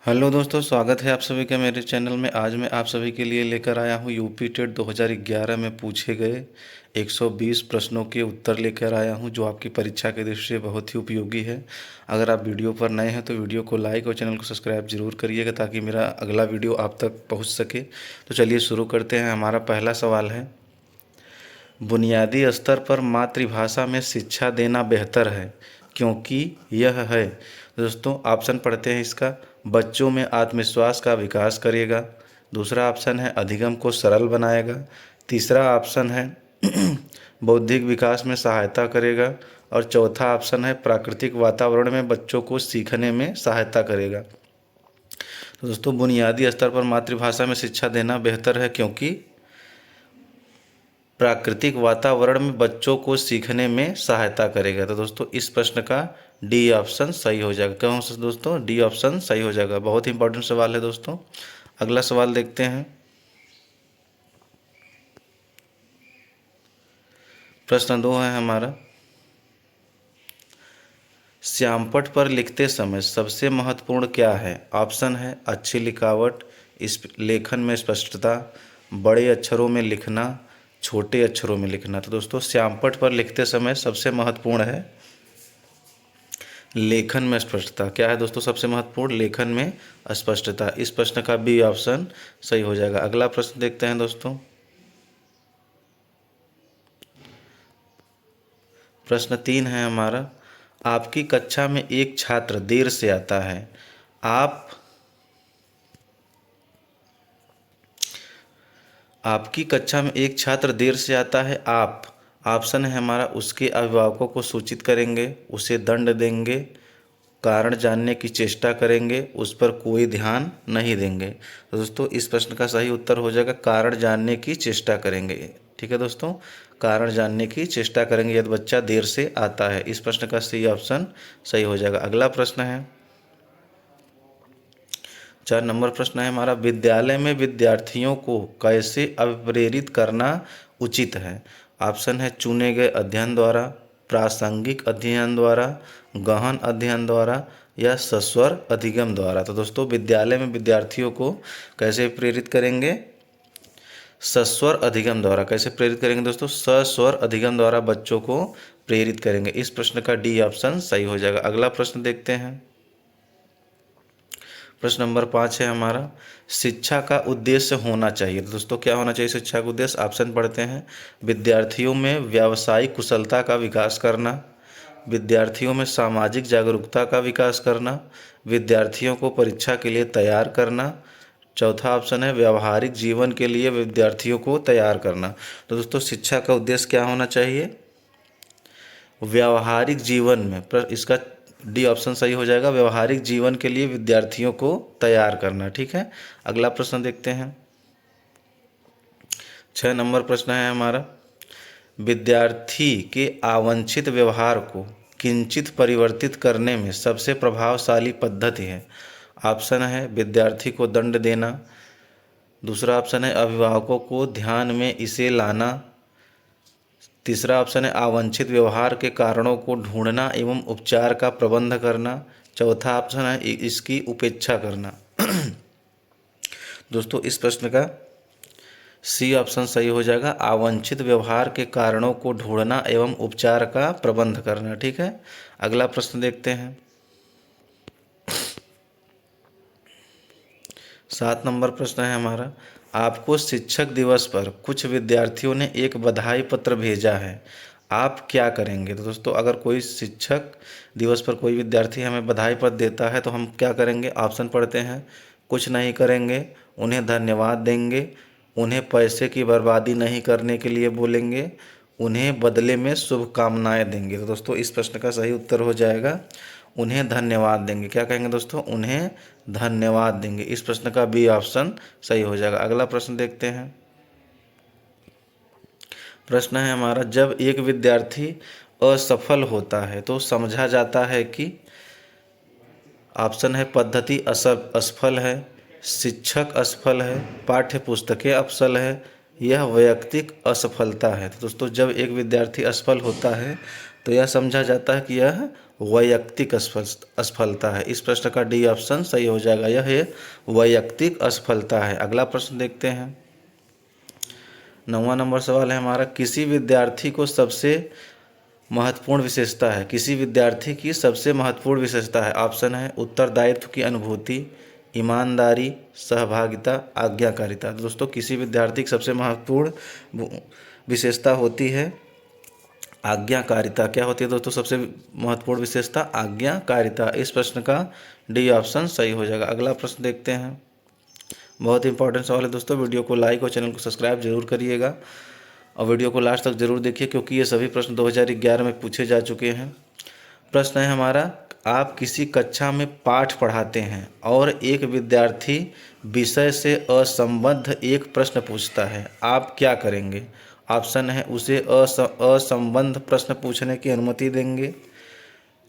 Hello दोस्तों, स्वागत है आप सभी का मेरे चैनल में। आज मैं आप सभी के लिए लेकर आया हूँ यूपी टेट 2011 में पूछे गए 120 प्रश्नों के उत्तर लेकर आया हूँ, जो आपकी परीक्षा के दृष्टि से बहुत ही उपयोगी है। अगर आप वीडियो पर नए हैं तो वीडियो को लाइक और चैनल को सब्सक्राइब जरूर करिएगा, ताकि मेरा अगला वीडियो आप तक पहुँच सके। तो चलिए शुरू करते हैं। हमारा पहला सवाल है, बुनियादी स्तर पर मातृभाषा में शिक्षा देना बेहतर है क्योंकि यह है। दोस्तों ऑप्शन पढ़ते हैं इसका। बच्चों में आत्मविश्वास का विकास करेगा। दूसरा ऑप्शन है अधिगम को सरल बनाएगा। तीसरा ऑप्शन है बौद्धिक विकास में सहायता करेगा। और चौथा ऑप्शन है प्राकृतिक वातावरण में बच्चों को सीखने में सहायता करेगा। तो दोस्तों बुनियादी स्तर पर मातृभाषा में शिक्षा देना बेहतर है क्योंकि प्राकृतिक वातावरण में बच्चों को सीखने में सहायता करेगा। तो दोस्तों इस प्रश्न का डी ऑप्शन सही हो जाएगा। क्यों दोस्तों डी ऑप्शन सही हो जाएगा। बहुत ही इंपॉर्टेंट सवाल है दोस्तों। अगला सवाल देखते हैं। प्रश्न 2 है हमारा, श्यामपट्ट पर लिखते समय सबसे महत्वपूर्ण क्या है। ऑप्शन है अच्छी लिखावट, इस लेखन में स्पष्टता, बड़े अक्षरों में लिखना, छोटे अक्षरों में लिखना। तो दोस्तों श्यामपट्ट पर लिखते समय सबसे महत्वपूर्ण है लेखन में स्पष्टता। क्या है दोस्तों सबसे महत्वपूर्ण? लेखन में स्पष्टता। इस प्रश्न का बी ऑप्शन सही हो जाएगा। अगला प्रश्न देखते हैं दोस्तों। प्रश्न 3 है हमारा, आपकी कक्षा में एक छात्र देर से आता है। आपकी कक्षा में एक छात्र देर से आता है। आप ऑप्शन है हमारा, उसके अभिभावकों को सूचित करेंगे, उसे दंड देंगे, कारण जानने की चेष्टा करेंगे, उस पर कोई ध्यान नहीं देंगे। तो दोस्तों इस प्रश्न का सही उत्तर हो जाएगा कारण जानने की चेष्टा करेंगे। ठीक है दोस्तों, कारण जानने की चेष्टा करेंगे यदि बच्चा देर से आता है। इस प्रश्न का सी ऑप्शन सही हो जाएगा। अगला प्रश्न है 4 नंबर प्रश्न है हमारा, विद्यालय में विद्यार्थियों को कैसे अभिप्रेरित करना उचित है। ऑप्शन है चुने गए अध्ययन द्वारा, प्रासंगिक अध्ययन द्वारा, गहन अध्ययन द्वारा या सस्वर अधिगम द्वारा। तो दोस्तों विद्यालय में विद्यार्थियों को कैसे प्रेरित करेंगे? सस्वर अधिगम द्वारा। कैसे प्रेरित करेंगे दोस्तों? सस्वर अधिगम द्वारा बच्चों को प्रेरित करेंगे। इस प्रश्न का डी ऑप्शन सही हो जाएगा। अगला प्रश्न देखते हैं। प्रश्न नंबर 5 है हमारा, शिक्षा का उद्देश्य होना चाहिए। तो दोस्तों क्या होना चाहिए शिक्षा का उद्देश्य? ऑप्शन पढ़ते हैं। विद्यार्थियों में व्यावसायिक कुशलता का विकास करना, विद्यार्थियों में सामाजिक जागरूकता का विकास करना, विद्यार्थियों को परीक्षा के लिए तैयार करना। चौथा ऑप्शन है व्यावहारिक जीवन के लिए विद्यार्थियों को तैयार करना। तो दोस्तों शिक्षा का उद्देश्य क्या होना चाहिए? व्यावहारिक जीवन में। इसका डी ऑप्शन सही हो जाएगा, व्यवहारिक जीवन के लिए विद्यार्थियों को तैयार करना। ठीक है, अगला प्रश्न देखते हैं। 6 नंबर प्रश्न है हमारा, विद्यार्थी के अवांछित व्यवहार को किंचित परिवर्तित करने में सबसे प्रभावशाली पद्धति है। ऑप्शन है विद्यार्थी को दंड देना, दूसरा ऑप्शन है अभिभावकों को ध्यान में इसे लाना, तीसरा ऑप्शन है अवांछित व्यवहार के कारणों को ढूंढना एवं उपचार का प्रबंध करना, चौथा ऑप्शन है इसकी उपेक्षा करना। दोस्तों इस प्रश्न का सी ऑप्शन सही हो जाएगा, अवांछित व्यवहार के कारणों को ढूंढना एवं उपचार का प्रबंध करना। ठीक है, अगला प्रश्न देखते हैं। 7 नंबर प्रश्न है हमारा, आपको शिक्षक दिवस पर कुछ विद्यार्थियों ने एक बधाई पत्र भेजा है, आप क्या करेंगे। तो दोस्तों अगर कोई शिक्षक दिवस पर कोई विद्यार्थी हमें बधाई पत्र देता है तो हम क्या करेंगे? ऑप्शन पढ़ते हैं। कुछ नहीं करेंगे, उन्हें धन्यवाद देंगे, उन्हें पैसे की बर्बादी नहीं करने के लिए बोलेंगे, उन्हें बदले में शुभकामनाएं देंगे। तो दोस्तों इस प्रश्न का सही उत्तर हो जाएगा उन्हें धन्यवाद देंगे। क्या कहेंगे दोस्तों? उन्हें धन्यवाद देंगे। इस प्रश्न का बी ऑप्शन सही हो जाएगा। अगला प्रश्न देखते हैं। प्रश्न है हमारा, जब एक विद्यार्थी असफल होता है तो समझा जाता है कि ऑप्शन है पद्धति असफल है, शिक्षक असफल है, पाठ्य पुस्तकें असफल है, यह वैयक्तिक असफलता है। तो दोस्तों जब एक विद्यार्थी असफल होता है तो यह समझा जाता है कि यह वैयक्तिक असफलता है। इस प्रश्न का डी ऑप्शन सही हो जाएगा, यह वैयक्तिक असफलता है। अगला प्रश्न देखते हैं। 9वां नंबर सवाल है हमारा, किसी विद्यार्थी को सबसे महत्वपूर्ण विशेषता है। किसी विद्यार्थी की सबसे महत्वपूर्ण विशेषता है। ऑप्शन है उत्तरदायित्व की अनुभूति, ईमानदारी, सहभागिता, आज्ञाकारिता। दोस्तों किसी विद्यार्थी की सबसे महत्वपूर्ण विशेषता होती है आज्ञाकारिता। क्या होती है दोस्तों सबसे महत्वपूर्ण विशेषता? आज्ञाकारिता। इस प्रश्न का डी ऑप्शन सही हो जाएगा। अगला प्रश्न देखते हैं, बहुत इंपॉर्टेंट सवाल है दोस्तों। वीडियो को लाइक और चैनल को सब्सक्राइब जरूर करिएगा और वीडियो को लास्ट तक जरूर देखिए, क्योंकि ये सभी प्रश्न 2011 में पूछे जा चुके हैं। प्रश्न है हमारा, आप किसी कक्षा में पाठ पढ़ाते हैं और एक विद्यार्थी विषय से असंबद्ध एक प्रश्न पूछता है, आप क्या करेंगे? ऑप्शन है उसे असंबद्ध प्रश्न पूछने की अनुमति देंगे।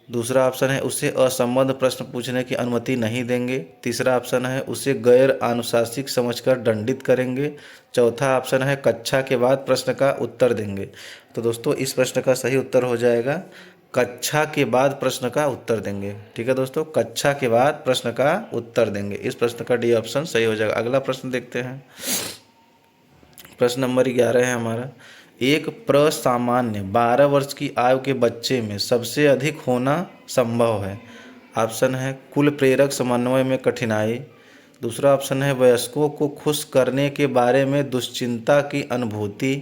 दूसरा ऑप्शन है उसे असंबद्ध प्रश्न पूछने की अनुमति नहीं देंगे। तीसरा ऑप्शन है उसे गैर अनुशासित समझकर दंडित करेंगे। चौथा ऑप्शन है कक्षा के बाद प्रश्न का उत्तर देंगे। तो दोस्तों इस प्रश्न का सही उत्तर हो जाएगा कक्षा के बाद प्रश्न का उत्तर देंगे। ठीक है दोस्तों, कक्षा के बाद प्रश्न का उत्तर देंगे। इस प्रश्न का डी ऑप्शन सही हो जाएगा। अगला प्रश्न देखते हैं। प्रश्न नंबर 11 है हमारा, एक प्रसामान्य 12 वर्ष की आयु के बच्चे में सबसे अधिक होना संभव है। ऑप्शन है कुल प्रेरक समन्वय में कठिनाई। दूसरा ऑप्शन है वयस्कों को खुश करने के बारे में दुश्चिंता की अनुभूति।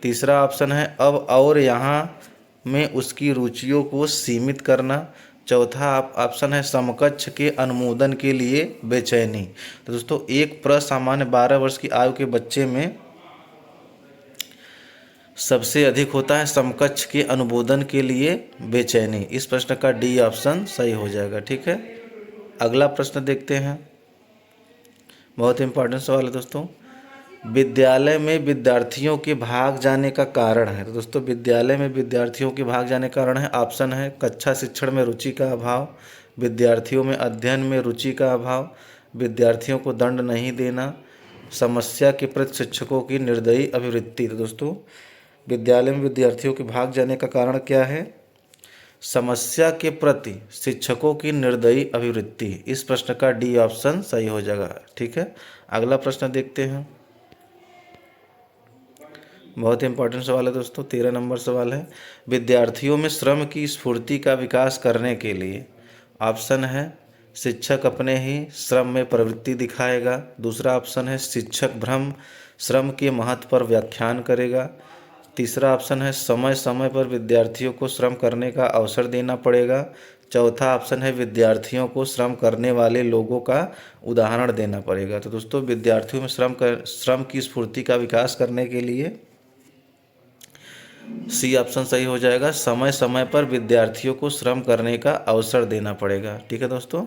तीसरा ऑप्शन है अब और यहाँ में उसकी रुचियों को सीमित करना। चौथा ऑप्शन है समकक्ष के अनुमोदन के लिए बेचैनी। तो दोस्तों एक प्रसामान्य 12 वर्ष की आयु के बच्चे में सबसे अधिक होता है समकक्ष के अनुमोदन के लिए बेचैनी। इस प्रश्न का डी ऑप्शन सही हो जाएगा। ठीक है, अगला प्रश्न देखते हैं, बहुत इंपॉर्टेंट सवाल है दोस्तों। विद्यालय में विद्यार्थियों के भाग जाने का कारण है। तो दोस्तों विद्यालय में विद्यार्थियों के भाग जाने का कारण है, ऑप्शन है कक्षा शिक्षण में रुचि का अभाव, विद्यार्थियों में अध्ययन में रुचि का अभाव, विद्यार्थियों को दंड नहीं देना, समस्या के प्रति शिक्षकों की निर्दयी अभिवृत्ति। तो दोस्तों विद्यालय में विद्यार्थियों के भाग जाने का कारण क्या है? समस्या के प्रति शिक्षकों की निर्दयी अभिवृत्ति। इस प्रश्न का डी ऑप्शन सही हो जाएगा। ठीक है, अगला प्रश्न देखते हैं, बहुत इंपॉर्टेंट सवाल है दोस्तों। 13 नंबर सवाल है, विद्यार्थियों में श्रम की स्फूर्ति का विकास करने के लिए ऑप्शन है शिक्षक अपने ही श्रम में प्रवृत्ति दिखाएगा। दूसरा ऑप्शन है शिक्षक भ्रम श्रम के महत्व पर व्याख्यान करेगा। तीसरा ऑप्शन है समय समय पर विद्यार्थियों को श्रम करने का अवसर देना पड़ेगा। चौथा ऑप्शन है विद्यार्थियों को श्रम करने वाले लोगों का उदाहरण देना पड़ेगा। तो दोस्तों विद्यार्थियों में श्रम की स्फूर्ति का विकास करने के लिए सी ऑप्शन सही हो जाएगा, समय समय पर विद्यार्थियों को श्रम करने का अवसर देना पड़ेगा। ठीक है दोस्तों,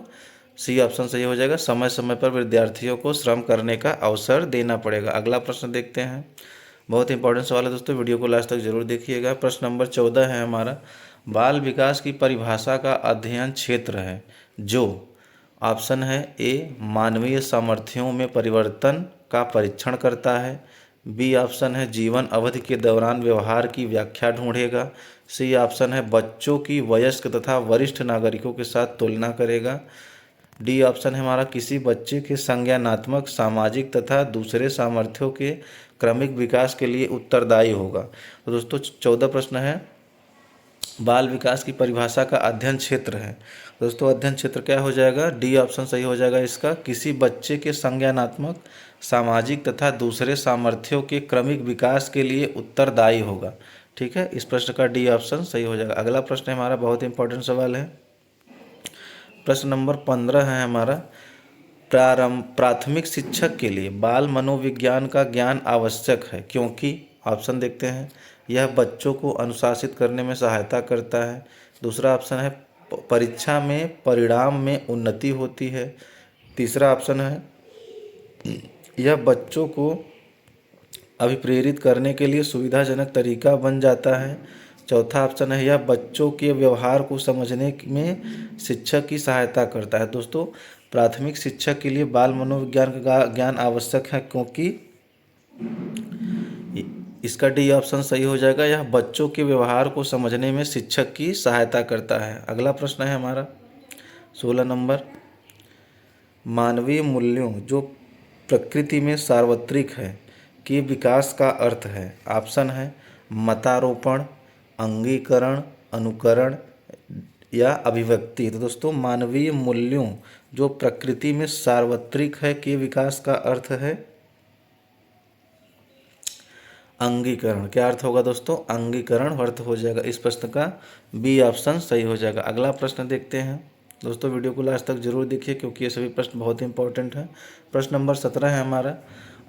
सी ऑप्शन सही हो जाएगा, समय समय पर विद्यार्थियों को श्रम करने का अवसर देना पड़ेगा। अगला प्रश्न देखते हैं, बहुत इंपॉर्टेंट सवाल है दोस्तों, वीडियो को लास्ट तक जरूर देखिएगा। प्रश्न नंबर 14 है हमारा, बाल विकास की परिभाषा का अध्ययन क्षेत्र है जो ऑप्शन है ए मानवीय सामर्थ्यों में परिवर्तन का परीक्षण करता है, बी ऑप्शन है जीवन अवधि के दौरान व्यवहार की व्याख्या ढूंढेगा, सी ऑप्शन है बच्चों की वयस्क तथा वरिष्ठ नागरिकों के साथ तुलना करेगा, डी ऑप्शन है हमारा किसी बच्चे के संज्ञानात्मक सामाजिक तथा दूसरे सामर्थ्यों के क्रमिक विकास के लिए उत्तरदायी होगा। तो दोस्तों 14 प्रश्न है, बाल विकास की परिभाषा का अध्ययन क्षेत्र है। दोस्तों अध्ययन क्षेत्र क्या हो जाएगा? डी ऑप्शन सही हो जाएगा इसका, किसी बच्चे के संज्ञानात्मक सामाजिक तथा दूसरे सामर्थ्यों के क्रमिक विकास के लिए उत्तरदायी होगा। ठीक है, इस प्रश्न का डी ऑप्शन सही हो जाएगा। अगला प्रश्न हमारा बहुत इंपॉर्टेंट सवाल है, प्रश्न नंबर 15 है हमारा, प्राथमिक शिक्षक के लिए बाल मनोविज्ञान का ज्ञान आवश्यक है क्योंकि ऑप्शन देखते हैं, यह बच्चों को अनुशासित करने में सहायता करता है। दूसरा ऑप्शन है परीक्षा में परिणाम में उन्नति होती है। तीसरा ऑप्शन है यह बच्चों को अभिप्रेरित करने के लिए सुविधाजनक तरीका बन जाता है। चौथा ऑप्शन है यह बच्चों के व्यवहार को समझने में शिक्षक की सहायता करता है। दोस्तों प्राथमिक शिक्षक के लिए बाल मनोविज्ञान का ज्ञान आवश्यक है क्योंकि इसका डी ऑप्शन सही हो जाएगा। यह बच्चों के व्यवहार को समझने में शिक्षक की सहायता करता है। अगला प्रश्न है हमारा 16 नंबर, मानवीय मूल्यों जो प्रकृति में सार्वत्रिक है के विकास का अर्थ है। ऑप्शन है मतारोपण, अंगीकरण, अनुकरण या अभिव्यक्ति। तो दोस्तों मानवीय मूल्यों जो प्रकृति में सार्वत्रिक है के विकास का अर्थ है अंगीकरण। क्या अर्थ होगा दोस्तों? अंगीकरण अर्थ हो जाएगा। इस प्रश्न का बी ऑप्शन सही हो जाएगा। अगला प्रश्न देखते हैं दोस्तों, वीडियो को लास्ट तक जरूर देखिए क्योंकि ये सभी प्रश्न बहुत ही इंपॉर्टेंट हैं। प्रश्न नंबर 17 है हमारा,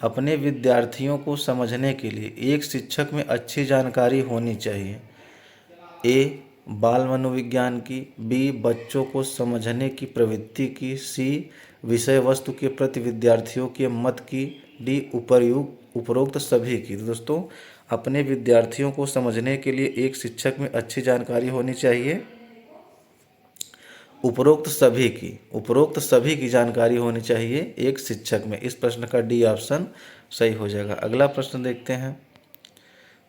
अपने विद्यार्थियों को समझने के लिए एक शिक्षक में अच्छी जानकारी होनी चाहिए। ए बाल मनोविज्ञान की, बी बच्चों को समझने की प्रवृत्ति की, सी विषय वस्तु के प्रति विद्यार्थियों के मत की, डी उपरोक्त सभी की। तो दोस्तों अपने विद्यार्थियों को समझने के लिए एक शिक्षक में अच्छी जानकारी होनी चाहिए, उपरोक्त सभी की जानकारी होनी चाहिए एक शिक्षक में। इस प्रश्न का डी ऑप्शन सही हो जाएगा। अगला प्रश्न देखते हैं,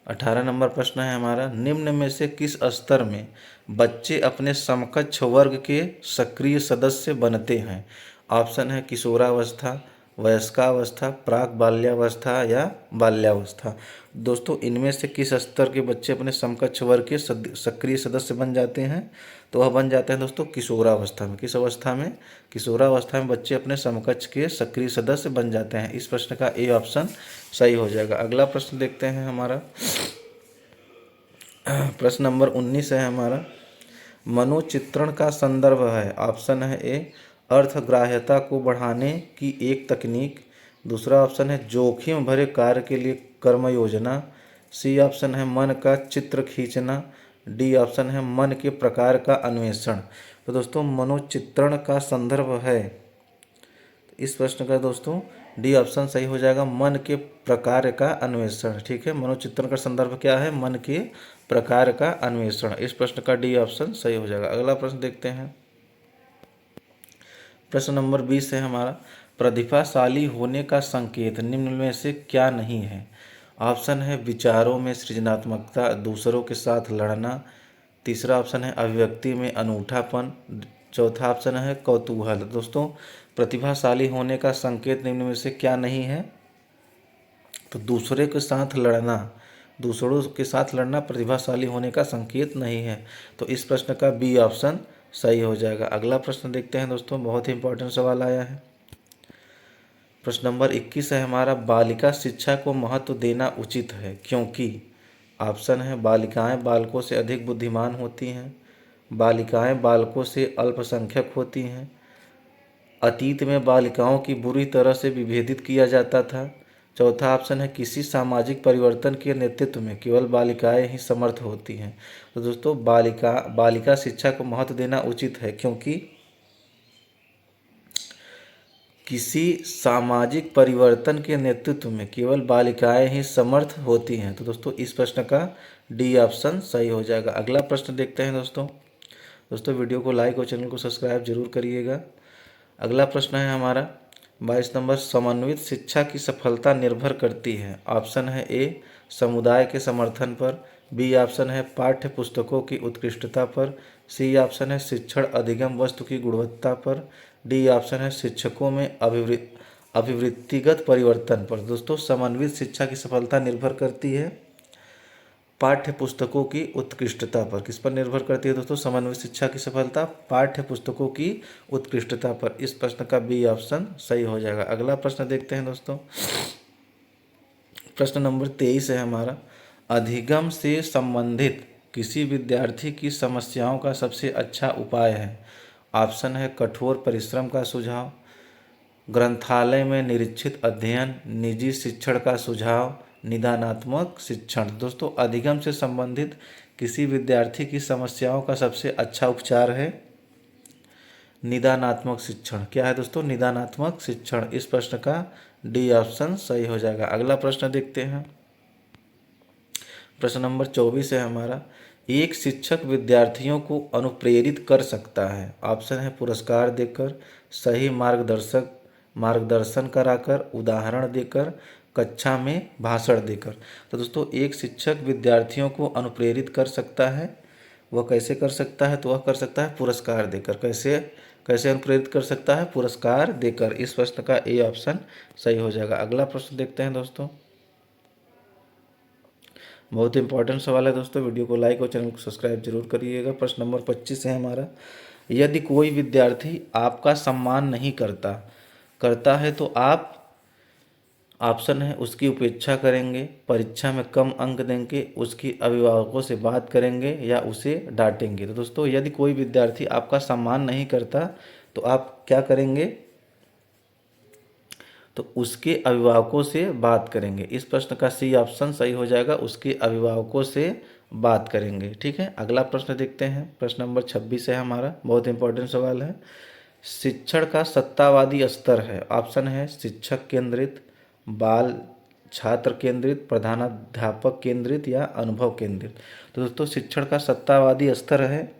18 नंबर प्रश्न है हमारा, निम्न में से किस स्तर में बच्चे अपने समकक्ष वर्ग के सक्रिय सदस्य बनते हैं। ऑप्शन है किशोरावस्था, वयस्कावस्था, प्राक बाल्यावस्था या बाल्यावस्था। दोस्तों इनमें से किस स्तर के बच्चे अपने समकक्ष वर्ग के सक्रिय सदस्य बन जाते हैं? तो वह बन जाते हैं दोस्तों किशोरावस्था में। किस अवस्था में? किशोरावस्था में बच्चे अपने समकक्ष के सक्रिय सदस्य बन जाते हैं। इस प्रश्न का ए ऑप्शन सही हो जाएगा। अगला प्रश्न देखते हैं हमारा, प्रश्न नंबर 19 है हमारा, मनोचित्रण का संदर्भ है। ऑप्शन है ए अर्थग्राह्यता को बढ़ाने की एक तकनीक, दूसरा ऑप्शन है जोखिम भरे कार्य के लिए कर्म योजना, सी ऑप्शन है मन का चित्र खींचना, डी ऑप्शन है मन के प्रकार का अन्वेषण। तो दोस्तों मनोचित्रण का संदर्भ है, इस प्रश्न का दोस्तों डी ऑप्शन सही हो जाएगा, मन के प्रकार का अन्वेषण। ठीक है, मनोचित्रण का संदर्भ क्या है? मन के प्रकार का अन्वेषण। इस प्रश्न का डी ऑप्शन सही हो जाएगा। अगला प्रश्न देखते हैं, प्रश्न नंबर 20 है हमारा, प्रतिभाशाली होने का संकेत निम्न में से क्या नहीं है। ऑप्शन है विचारों में सृजनात्मकता, दूसरों के साथ लड़ना, तीसरा ऑप्शन है अभिव्यक्ति में अनूठापन, चौथा ऑप्शन है कौतूहल। दोस्तों प्रतिभाशाली होने का संकेत निम्न में से क्या नहीं है? तो दूसरों के साथ लड़ना प्रतिभाशाली होने का संकेत नहीं है। तो इस प्रश्न का बी ऑप्शन सही हो जाएगा। अगला प्रश्न देखते हैं दोस्तों, बहुत ही इंपॉर्टेंट सवाल आया है। प्रश्न नंबर 21 है हमारा, बालिका शिक्षा को महत्व देना उचित है क्योंकि। ऑप्शन है बालिकाएं बालकों से अधिक बुद्धिमान होती हैं, बालिकाएं बालकों से अल्पसंख्यक होती हैं, अतीत में बालिकाओं की बुरी तरह से विभेदित किया जाता था, चौथा ऑप्शन है किसी सामाजिक परिवर्तन के नेतृत्व में केवल बालिकाएं ही समर्थ होती हैं। तो दोस्तों बालिका शिक्षा को महत्व देना उचित है क्योंकि किसी सामाजिक परिवर्तन के नेतृत्व में केवल बालिकाएं ही समर्थ होती हैं। तो दोस्तों इस प्रश्न का डी ऑप्शन सही हो जाएगा। अगला प्रश्न देखते हैं दोस्तों वीडियो को लाइक और चैनल को सब्सक्राइब जरूर करिएगा। अगला प्रश्न है हमारा 22 नंबर, समन्वित शिक्षा की सफलता निर्भर करती है। ऑप्शन है ए समुदाय के समर्थन पर, बी ऑप्शन है पाठ्य पुस्तकों की उत्कृष्टता पर, सी ऑप्शन है शिक्षण अधिगम वस्तु की गुणवत्ता पर, डी ऑप्शन है शिक्षकों में अभिवृत्तिगत परिवर्तन पर। दोस्तों समन्वित शिक्षा की सफलता निर्भर करती है पाठ्य पुस्तकों की उत्कृष्टता पर। किस पर निर्भर करती है दोस्तों समन्वित शिक्षा की सफलता? पाठ्य पुस्तकों की उत्कृष्टता पर। इस प्रश्न का बी ऑप्शन सही हो जाएगा। अगला प्रश्न देखते हैं दोस्तों, प्रश्न नंबर 23 है हमारा, अधिगम से संबंधित किसी विद्यार्थी की समस्याओं का सबसे अच्छा उपाय है। ऑप्शन है कठोर परिश्रम का सुझाव, ग्रंथालय में निरीक्षित अध्ययन, निजी शिक्षण का सुझाव, निदानात्मक शिक्षण। दोस्तों अधिगम से संबंधित किसी विद्यार्थी की समस्याओं का सबसे अच्छा उपचार है निदानात्मक शिक्षण। क्या है दोस्तों? निदानात्मक शिक्षण। इस प्रश्न का डी ऑप्शन सही हो जाएगा। अगला प्रश्न देखते हैं, प्रश्न नंबर 24 है हमारा, एक शिक्षक विद्यार्थियों को अनुप्रेरित कर सकता है। ऑप्शन है पुरस्कार देकर, सही मार्गदर्शन कराकर, उदाहरण देकर, कक्षा में भाषण देकर। तो दोस्तों एक शिक्षक विद्यार्थियों को अनुप्रेरित कर सकता है, वह कैसे कर सकता है? तो वह कर सकता है पुरस्कार देकर। कैसे कैसे अनुप्रेरित कर सकता है? पुरस्कार देकर। इस प्रश्न का ए ऑप्शन सही हो जाएगा। अगला प्रश्न देखते हैं दोस्तों, बहुत इंपॉर्टेंट सवाल है दोस्तों, वीडियो को लाइक और चैनल को सब्सक्राइब जरूर करिएगा। प्रश्न नंबर 25 है हमारा, यदि कोई विद्यार्थी आपका सम्मान नहीं करता करता है तो आप, ऑप्शन है, उसकी उपेक्षा करेंगे, परीक्षा में कम अंक देंगे, उसकी अभिभावकों से बात करेंगे या उसे डांटेंगे। तो दोस्तों यदि कोई विद्यार्थी आपका सम्मान नहीं करता तो आप क्या करेंगे? तो उसके अभिभावकों से बात करेंगे। इस प्रश्न का सी ऑप्शन सही हो जाएगा, उसके अभिभावकों से बात करेंगे। ठीक है, अगला प्रश्न देखते हैं। प्रश्न नंबर 26 है हमारा, बहुत इंपॉर्टेंट सवाल है। शिक्षण का सत्तावादी स्तर है, ऑप्शन है शिक्षक केंद्रित, बाल छात्र केंद्रित, प्रधानाध्यापक केंद्रित या अनुभव केंद्रित। तो दोस्तों शिक्षण का सत्तावादी स्तर है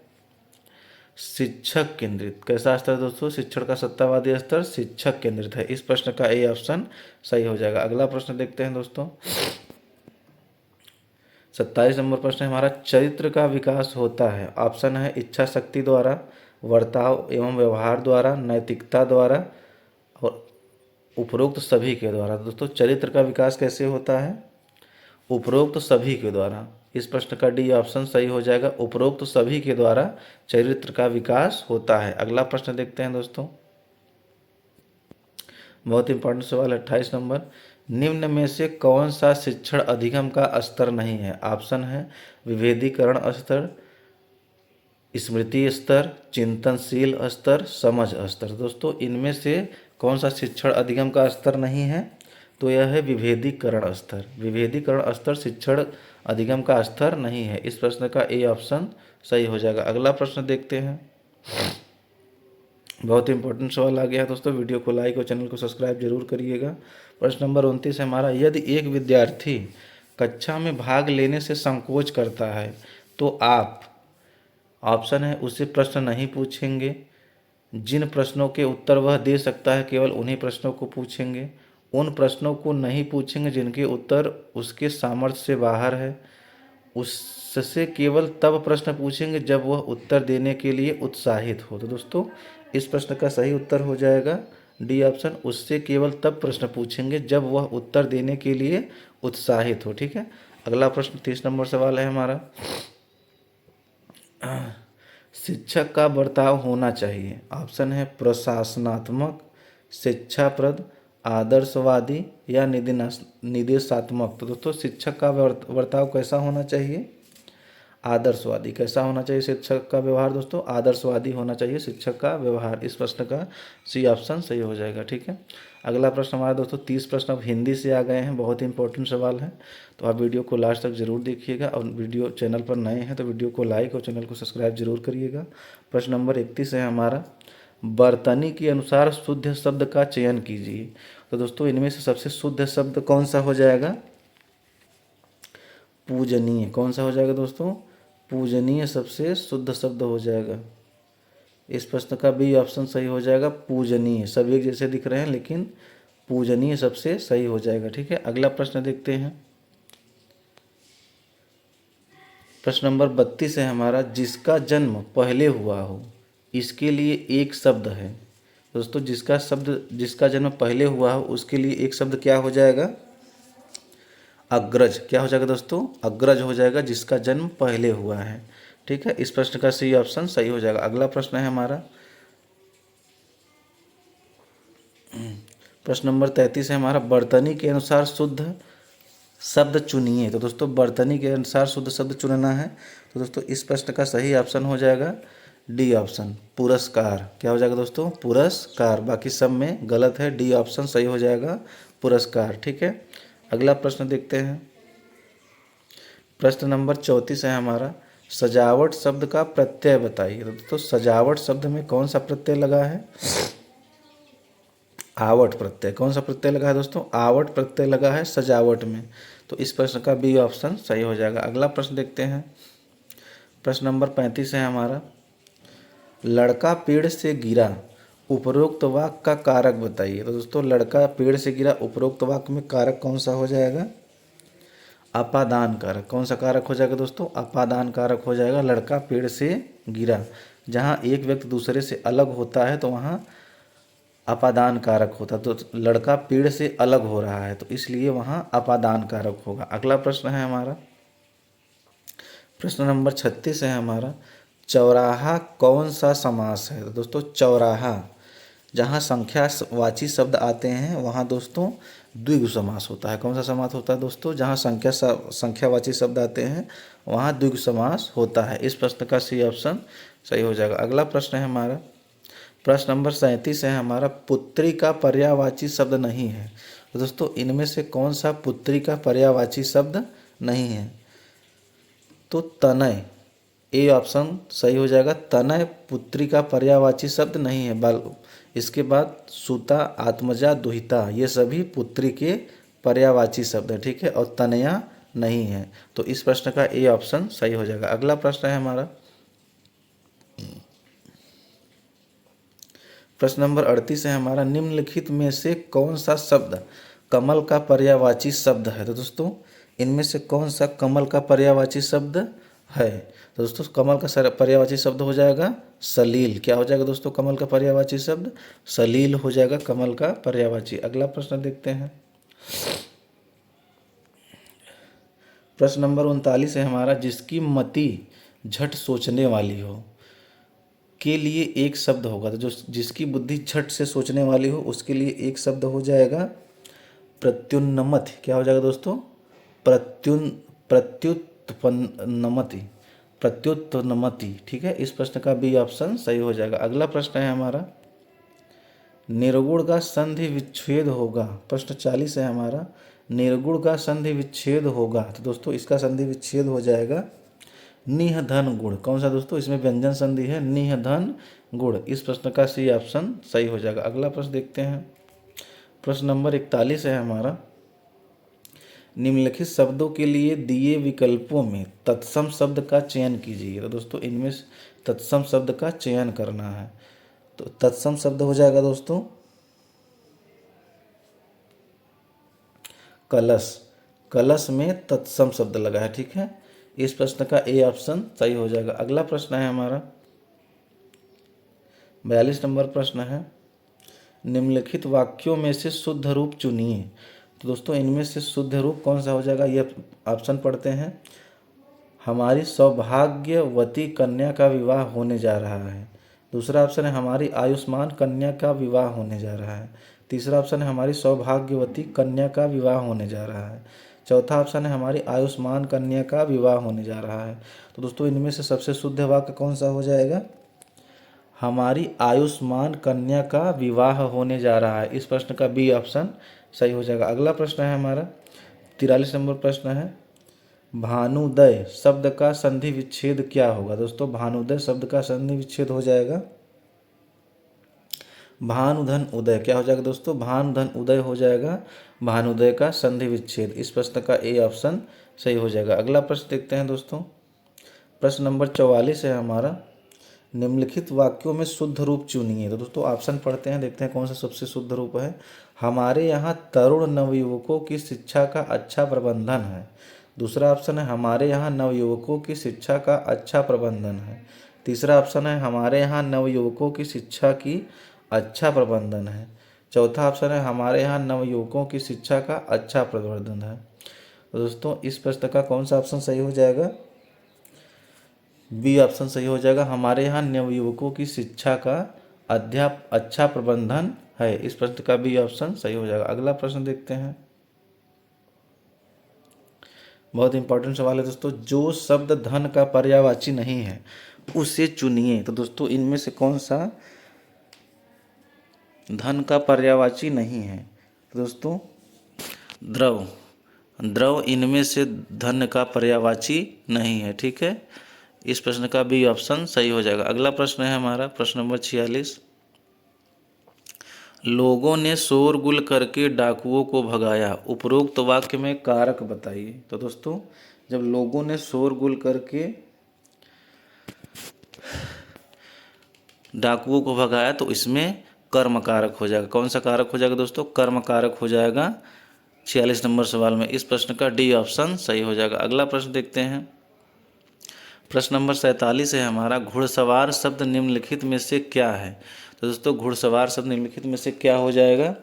शिक्षक केंद्रित। कैसा स्तर है दोस्तों? शिक्षण का सत्तावादी स्तर शिक्षक केंद्रित है। इस प्रश्न का ए ऑप्शन सही हो जाएगा। अगला प्रश्न देखते हैं दोस्तों, 27 नंबर प्रश्न है हमारा, चरित्र का विकास होता है, ऑप्शन है इच्छा शक्ति द्वारा, वर्ताव एवं व्यवहार द्वारा, नैतिकता द्वारा और उपरोक्त सभी के द्वारा। तो दोस्तों चरित्र का विकास कैसे होता है? उपरोक्त सभी के द्वारा। इस प्रश्न का डी ऑप्शन सही हो जाएगा, उपरोक्त सभी के द्वारा चरित्र का विकास होता है। अगला प्रश्न देखते हैं दोस्तों, बहुत इंपॉर्टेंट सवाल 28 नंबर, निम्न में से कौन सा शिक्षण अधिगम का स्तर नहीं है? ऑप्शन है विभेदीकरण स्तर, स्मृति स्तर, चिंतनशील स्तर, समझ स्तर। दोस्तों इनमें से कौन सा शिक्षण अधिगम का स्तर नहीं है? तो यह है विभेदीकरण स्तर। विभेदीकरण स्तर शिक्षण अधिगम का स्तर नहीं है। इस प्रश्न का ए ऑप्शन सही हो जाएगा। अगला प्रश्न देखते हैं, बहुत इंपॉर्टेंट सवाल आ गया है दोस्तों, वीडियो को लाइक और चैनल को सब्सक्राइब जरूर करिएगा। प्रश्न नंबर 29 है हमारा, यदि एक विद्यार्थी कक्षा में भाग लेने से संकोच करता है तो आप, ऑप्शन है उसे प्रश्न नहीं पूछेंगे, जिन प्रश्नों के उत्तर वह दे सकता है केवल उन्हीं प्रश्नों को पूछेंगे, उन प्रश्नों को नहीं पूछेंगे जिनके उत्तर उसके सामर्थ्य से बाहर है, उससे केवल तब प्रश्न पूछेंगे जब वह उत्तर देने के लिए उत्साहित हो। तो दोस्तों इस प्रश्न का सही उत्तर हो जाएगा डी ऑप्शन, उससे केवल तब प्रश्न पूछेंगे जब वह उत्तर देने के लिए उत्साहित हो। ठीक है, अगला प्रश्न 30 नंबर सवाल है हमारा, शिक्षक का बर्ताव होना चाहिए, ऑप्शन है प्रशासनात्मक, शिक्षाप्रद, आदर्शवादी या निदेशात्मक। तो दोस्तों शिक्षक का बर्ताव कैसा होना चाहिए? आदर्शवादी। कैसा होना चाहिए शिक्षक का व्यवहार दोस्तों? आदर्शवादी होना चाहिए शिक्षक का व्यवहार। इस प्रश्न का सी ऑप्शन सही हो जाएगा। ठीक है, अगला प्रश्न हमारा दोस्तों 30 प्रश्न अब हिंदी से आ गए हैं, बहुत इंपॉर्टेंट सवाल है, तो आप वीडियो को लास्ट तक जरूर देखिएगा और वीडियो चैनल पर नए हैं तो वीडियो को लाइक और चैनल को सब्सक्राइब जरूर करिएगा। प्रश्न नंबर 31 है हमारा, बर्तनी के अनुसार शुद्ध शब्द का चयन कीजिए। तो दोस्तों इनमें से सबसे शुद्ध शब्द कौन सा हो जाएगा? पूजनीय। कौन सा हो जाएगा दोस्तों? पूजनीय सबसे शुद्ध शब्द हो जाएगा। इस प्रश्न का बी ऑप्शन सही हो जाएगा, पूजनीय। सब एक जैसे दिख रहे हैं लेकिन पूजनीय सबसे सही हो जाएगा। ठीक है, अगला प्रश्न देखते हैं। प्रश्न नंबर 32 है हमारा, जिसका जन्म पहले हुआ हो, इसके लिए एक शब्द है। दोस्तों जिसका जन्म पहले हुआ हो उसके लिए एक शब्द क्या हो जाएगा? अग्रज। क्या हो जाएगा दोस्तों? अग्रज हो जाएगा, जिसका जन्म पहले हुआ है। ठीक है, इस प्रश्न का सी ऑप्शन सही हो जाएगा। अगला प्रश्न है हमारा, प्रश्न नंबर 33 है हमारा, बर्तनी के अनुसार शुद्ध शब्द चुनिए। तो दोस्तों बर्तनी के अनुसार शुद्ध शब्द चुनना है। तो दोस्तों इस प्रश्न का सही ऑप्शन हो जाएगा डी ऑप्शन, पुरस्कार। क्या हो जाएगा दोस्तों? पुरस्कार। बाकी सब में गलत है, डी ऑप्शन सही हो जाएगा, पुरस्कार। ठीक है, अगला प्रश्न देखते हैं। प्रश्न नंबर 34 है हमारा, सजावट शब्द का प्रत्यय बताइए। तो दोस्तों सजावट शब्द में कौन सा प्रत्यय लगा है? आवट प्रत्यय। कौन सा प्रत्यय लगा है दोस्तों? आवट प्रत्यय लगा है सजावट में। तो इस प्रश्न का बी ऑप्शन सही हो जाएगा। अगला प्रश्न देखते हैं। प्रश्न नंबर 35 है हमारा, लड़का पेड़ से गिरा उपरोक्त वाक्य का कारक बताइए। तो दोस्तों लड़का पेड़ से गिरा, उपरोक्त वाक्य में कारक कौन सा हो जाएगा? अपादान कारक। कौन सा कारक हो जाएगा दोस्तों? अपादान कारक हो जाएगा। लड़का पेड़ से गिरा, जहाँ एक व्यक्ति दूसरे से अलग होता है तो वहाँ अपादान कारक होता है। तो लड़का पेड़ से अलग हो रहा है तो इसलिए वहाँ अपादान कारक होगा। अगला प्रश्न है हमारा, प्रश्न नंबर 36 है हमारा, चौराहा कौन सा समास है? तो दोस्तों चौराहा, जहाँ संख्यावाची शब्द आते हैं वहाँ दोस्तों द्विगु समास होता है। कौन सा समास होता है दोस्तों? जहाँ संख्यावाची शब्द आते हैं वहाँ द्विगु समास होता है। इस प्रश्न का सी ऑप्शन सही हो जाएगा। अगला प्रश्न है हमारा, प्रश्न नंबर 37 है हमारा, पुत्री का पर्यायवाची शब्द नहीं है। तो दोस्तों इनमें से कौन सा पुत्री का पर्यायवाची शब्द नहीं है? तो तनय, ए ऑप्शन सही हो जाएगा। तनय पुत्री का पर्यायवाची शब्द नहीं है। बाल इसके बाद सुता, आत्मजा, दुहिता ये सभी पुत्री के पर्यायवाची शब्द है, ठीक है, और तनया नहीं है। तो इस प्रश्न का ए ऑप्शन सही हो जाएगा। अगला प्रश्न है हमारा, प्रश्न नंबर 38 है हमारा, निम्नलिखित में से कौन सा शब्द कमल का पर्यायवाची शब्द है? तो दोस्तों इनमें से कौन सा कमल का पर्यायवाची शब्द है? तो दोस्तों कमल का पर्यायवाची शब्द हो जाएगा सलील। क्या हो जाएगा दोस्तों कमल का पर्यायवाची शब्द? सलील हो जाएगा कमल का पर्यायवाची। अगला प्रश्न देखते हैं, प्रश्न नंबर 39 है हमारा, जिसकी मति झट सोचने वाली हो के लिए एक शब्द होगा। तो जो जिसकी बुद्धि झट से सोचने वाली हो उसके लिए एक शब्द हो जाएगा प्रत्युन्नमति। क्या हो जाएगा दोस्तों? प्रत्युत्पन्नमति, प्रत्युत्पन्नमति, ठीक है। इस प्रश्न का बी ऑप्शन सही हो जाएगा। अगला प्रश्न है हमारा, निर्गुण का संधि विच्छेद होगा। प्रश्न 40 है हमारा, निर्गुण का संधि विच्छेद होगा। तो दोस्तों इसका संधि विच्छेद हो जाएगा निह धन गुण। कौन सा दोस्तों? इसमें व्यंजन संधि है, निह धन गुण। इस प्रश्न का सी ऑप्शन सही हो जाएगा। अगला प्रश्न देखते हैं, प्रश्न नंबर 41 है हमारा, निम्नलिखित शब्दों के लिए दिए विकल्पों में तत्सम शब्द का चयन कीजिए। तो दोस्तों इनमें तत्सम शब्द का चयन करना है। तो तत्सम शब्द हो जाएगा दोस्तों कलश। कलश में तत्सम शब्द लगा है, ठीक है। इस प्रश्न का ए ऑप्शन सही हो जाएगा। अगला प्रश्न है हमारा 42 नंबर प्रश्न है, निम्नलिखित वाक्यों में से शुद्ध रूप चुनिए। तो दोस्तों इनमें से शुद्ध रूप कौन सा हो जाएगा? ये ऑप्शन पढ़ते हैं, हमारी सौभाग्यवती कन्या का विवाह होने जा रहा है। दूसरा ऑप्शन है हमारी आयुष्मान कन्या का विवाह होने जा रहा है। तीसरा ऑप्शन है हमारी सौभाग्यवती कन्या का विवाह होने जा रहा है। चौथा ऑप्शन है हमारी आयुष्मान कन्या का विवाह होने जा रहा है। तो दोस्तों इनमें से सबसे शुद्ध वाक्य कौन सा हो जाएगा? हमारी आयुष्मान कन्या का विवाह होने जा रहा है। इस प्रश्न का बी ऑप्शन सही हो जाएगा। अगला प्रश्न है हमारा 43 नंबर प्रश्न है, भानुदय शब्द का संधि विच्छेद क्या होगा? दोस्तों भानुदय शब्द का संधि विच्छेद हो जाएगा भानुधन उदय। क्या हो जाएगा दोस्तों? भानुधन उदय हो जाएगा भानुदय का संधि विच्छेद। इस प्रश्न का ए ऑप्शन सही हो जाएगा। अगला प्रश्न देखते हैं दोस्तों, प्रश्न नंबर 44 है हमारा, निम्नलिखित वाक्यों में शुद्ध रूप चुनिए। तो दोस्तों ऑप्शन पढ़ते हैं, देखते हैं कौन सा सबसे शुद्ध रूप है। हमारे यहाँ तरुण नवयुवकों की शिक्षा का अच्छा प्रबंधन है। दूसरा ऑप्शन है हमारे यहाँ नवयुवकों की शिक्षा का अच्छा प्रबंधन है। तीसरा ऑप्शन है हमारे यहाँ नवयुवकों की शिक्षा की अच्छा प्रबंधन है। चौथा ऑप्शन है हमारे यहाँ नवयुवकों की शिक्षा का अच्छा प्रबंधन है। तो दोस्तों इस प्रश्न का कौन सा ऑप्शन सही हो जाएगा? बी ऑप्शन सही हो जाएगा, हमारे यहाँ नवयुवकों की शिक्षा का अच्छा प्रबंधन है। इस प्रश्न का बी ऑप्शन सही हो जाएगा। अगला प्रश्न देखते हैं, बहुत इंपॉर्टेंट सवाल है दोस्तों, जो शब्द धन का पर्यायवाची नहीं है उसे चुनिए। तो दोस्तों इनमें से कौन सा धन का पर्यायवाची नहीं है? तो दोस्तों द्रव, द्रव इनमें से धन का पर्यायवाची नहीं है, ठीक है। इस प्रश्न का बी ऑप्शन सही हो जाएगा। अगला प्रश्न है हमारा प्रश्न नंबर 46, लोगों ने शोरगुल करके डाकुओं को भगाया, उपरोक्त वाक्य में कारक बताइए। तो दोस्तों जब लोगों ने शोरगुल करके डाकुओं को भगाया तो इसमें कर्म कारक हो जाएगा। कौन सा कारक हो जाएगा दोस्तों? कर्म कारक हो जाएगा 46 नंबर सवाल में। इस प्रश्न का डी ऑप्शन सही हो जाएगा। अगला प्रश्न देखते हैं। प्रश्न नंबर 47 है हमारा, घुड़सवार शब्द निम्नलिखित में से क्या है? तो दोस्तों घुड़सवार शब्द निम्नलिखित में से क्या हो जाएगा?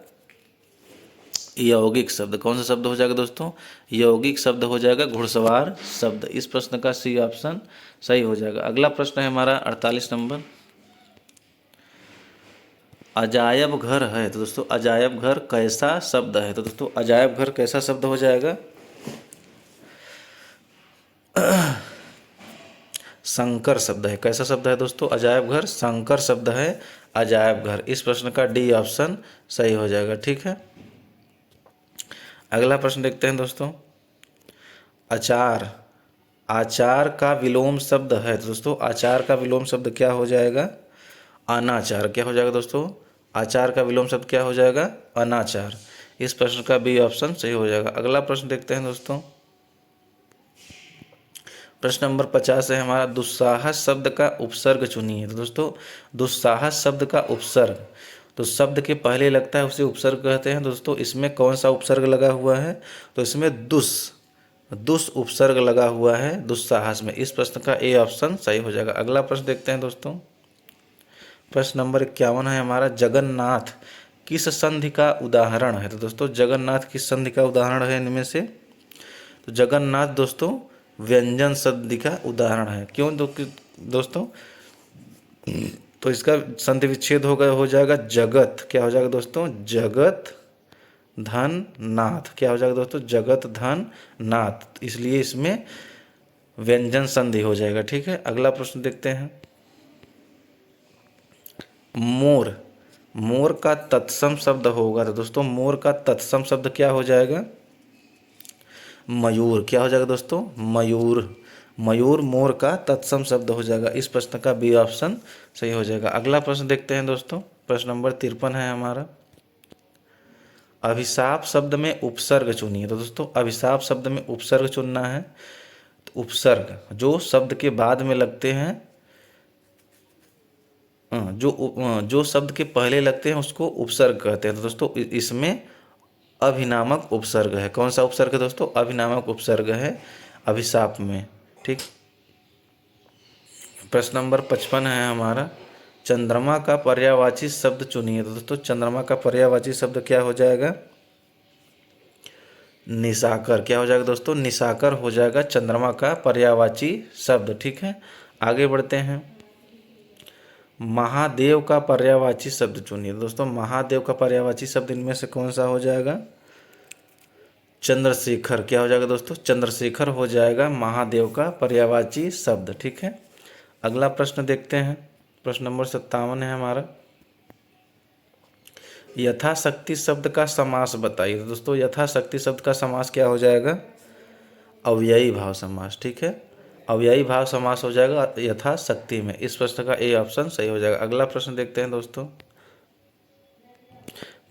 यौगिक शब्द। कौन सा शब्द हो जाएगा दोस्तों? यौगिक शब्द हो जाएगा घुड़सवार शब्द। इस प्रश्न का सी ऑप्शन सही हो जाएगा। अगला प्रश्न है हमारा 48 नंबर, अजायब घर है। तो दोस्तों अजायब घर कैसा शब्द है? तो दोस्तों अजायब घर कैसा शब्द हो जाएगा? संकर शब्द है। कैसा शब्द है दोस्तों? अजायब घर संकर शब्द है अजायब घर। इस प्रश्न का डी ऑप्शन सही हो जाएगा। ठीक है, अगला प्रश्न देखते हैं दोस्तों। आचार, आचार का विलोम शब्द है। तो दोस्तों आचार का विलोम शब्द क्या हो जाएगा? अनाचार। क्या हो जाएगा दोस्तों? आचार का विलोम शब्द क्या हो जाएगा? अनाचार। इस प्रश्न का बी ऑप्शन सही हो जाएगा। अगला प्रश्न देखते हैं दोस्तों। प्रश्न नंबर 50 है हमारा, दुस्साहस शब्द का उपसर्ग चुनिए। तो दोस्तों दुस्साहस शब्द का उपसर्ग, तो शब्द के पहले लगता है उसे उपसर्ग कहते हैं। दोस्तों इसमें कौन सा उपसर्ग लगा हुआ है? तो इसमें दुस उपसर्ग लगा हुआ है दुस्साहस में। इस प्रश्न का ए ऑप्शन सही हो जाएगा। अगला प्रश्न देखते हैं दोस्तों। प्रश्न नंबर 51 है हमारा, जगन्नाथ किस संधि का उदाहरण है? तो दोस्तों जगन्नाथ किस संधि का उदाहरण है इनमें से? तो जगन्नाथ दोस्तों व्यंजन संधि का उदाहरण है। क्यों दोस्तों? तो इसका संधि विच्छेद हो जाएगा जगत। क्या हो जाएगा दोस्तों? जगत धन नाथ। क्या हो जाएगा दोस्तों? जगत धन नाथ। इसलिए इसमें व्यंजन संधि हो जाएगा। ठीक है, अगला प्रश्न देखते हैं। मोर, मोर का तत्सम शब्द होगा। तो दोस्तों मोर का तत्सम शब्द क्या हो जाएगा? मयूर। क्या हो जाएगा दोस्तों? मयूर। मयूर मोर का तत्सम शब्द हो जाएगा। इस प्रश्न का बी ऑप्शन सही हो जाएगा। अगला प्रश्न देखते हैं दोस्तों। प्रश्न नंबर 53 है हमारा, अभिशाप शब्द में उपसर्ग चुनिए। तो दोस्तों अभिशाप शब्द में उपसर्ग चुनना है। तो उपसर्ग जो शब्द के बाद में लगते हैं, जो शब्द के पहले लगते हैं उसको उपसर्ग कहते हैं। तो दोस्तों इसमें अभिनामक उपसर्ग है। कौन सा उपसर्ग है दोस्तों? अभिनामक उपसर्ग है अभिशाप में। ठीक, प्रश्न नंबर 55 है हमारा, चंद्रमा का पर्यायवाची शब्द चुनिए। तो दोस्तों चंद्रमा का पर्यायवाची शब्द क्या हो जाएगा? निशाकर। क्या हो जाएगा दोस्तों? निशाकर हो जाएगा चंद्रमा का पर्यायवाची शब्द। ठीक है, आगे बढ़ते हैं। महादेव का पर्यायवाची शब्द चुनिए। दोस्तों महादेव का पर्यायवाची शब्द इनमें से कौन सा हो जाएगा? चंद्रशेखर। क्या हो जाएगा दोस्तों? चंद्रशेखर हो जाएगा महादेव का पर्यायवाची शब्द। ठीक है, अगला प्रश्न देखते हैं। प्रश्न नंबर 57 है हमारा, यथाशक्ति शब्द का समास बताइए। तो दोस्तों यथाशक्ति शब्द का समास क्या हो जाएगा? अव्ययी भाव समास। ठीक है, अव्ययी भाव समास हो जाएगा यथाशक्ति में। इस प्रश्न का ए ऑप्शन सही हो जाएगा। अगला प्रश्न देखते हैं दोस्तों।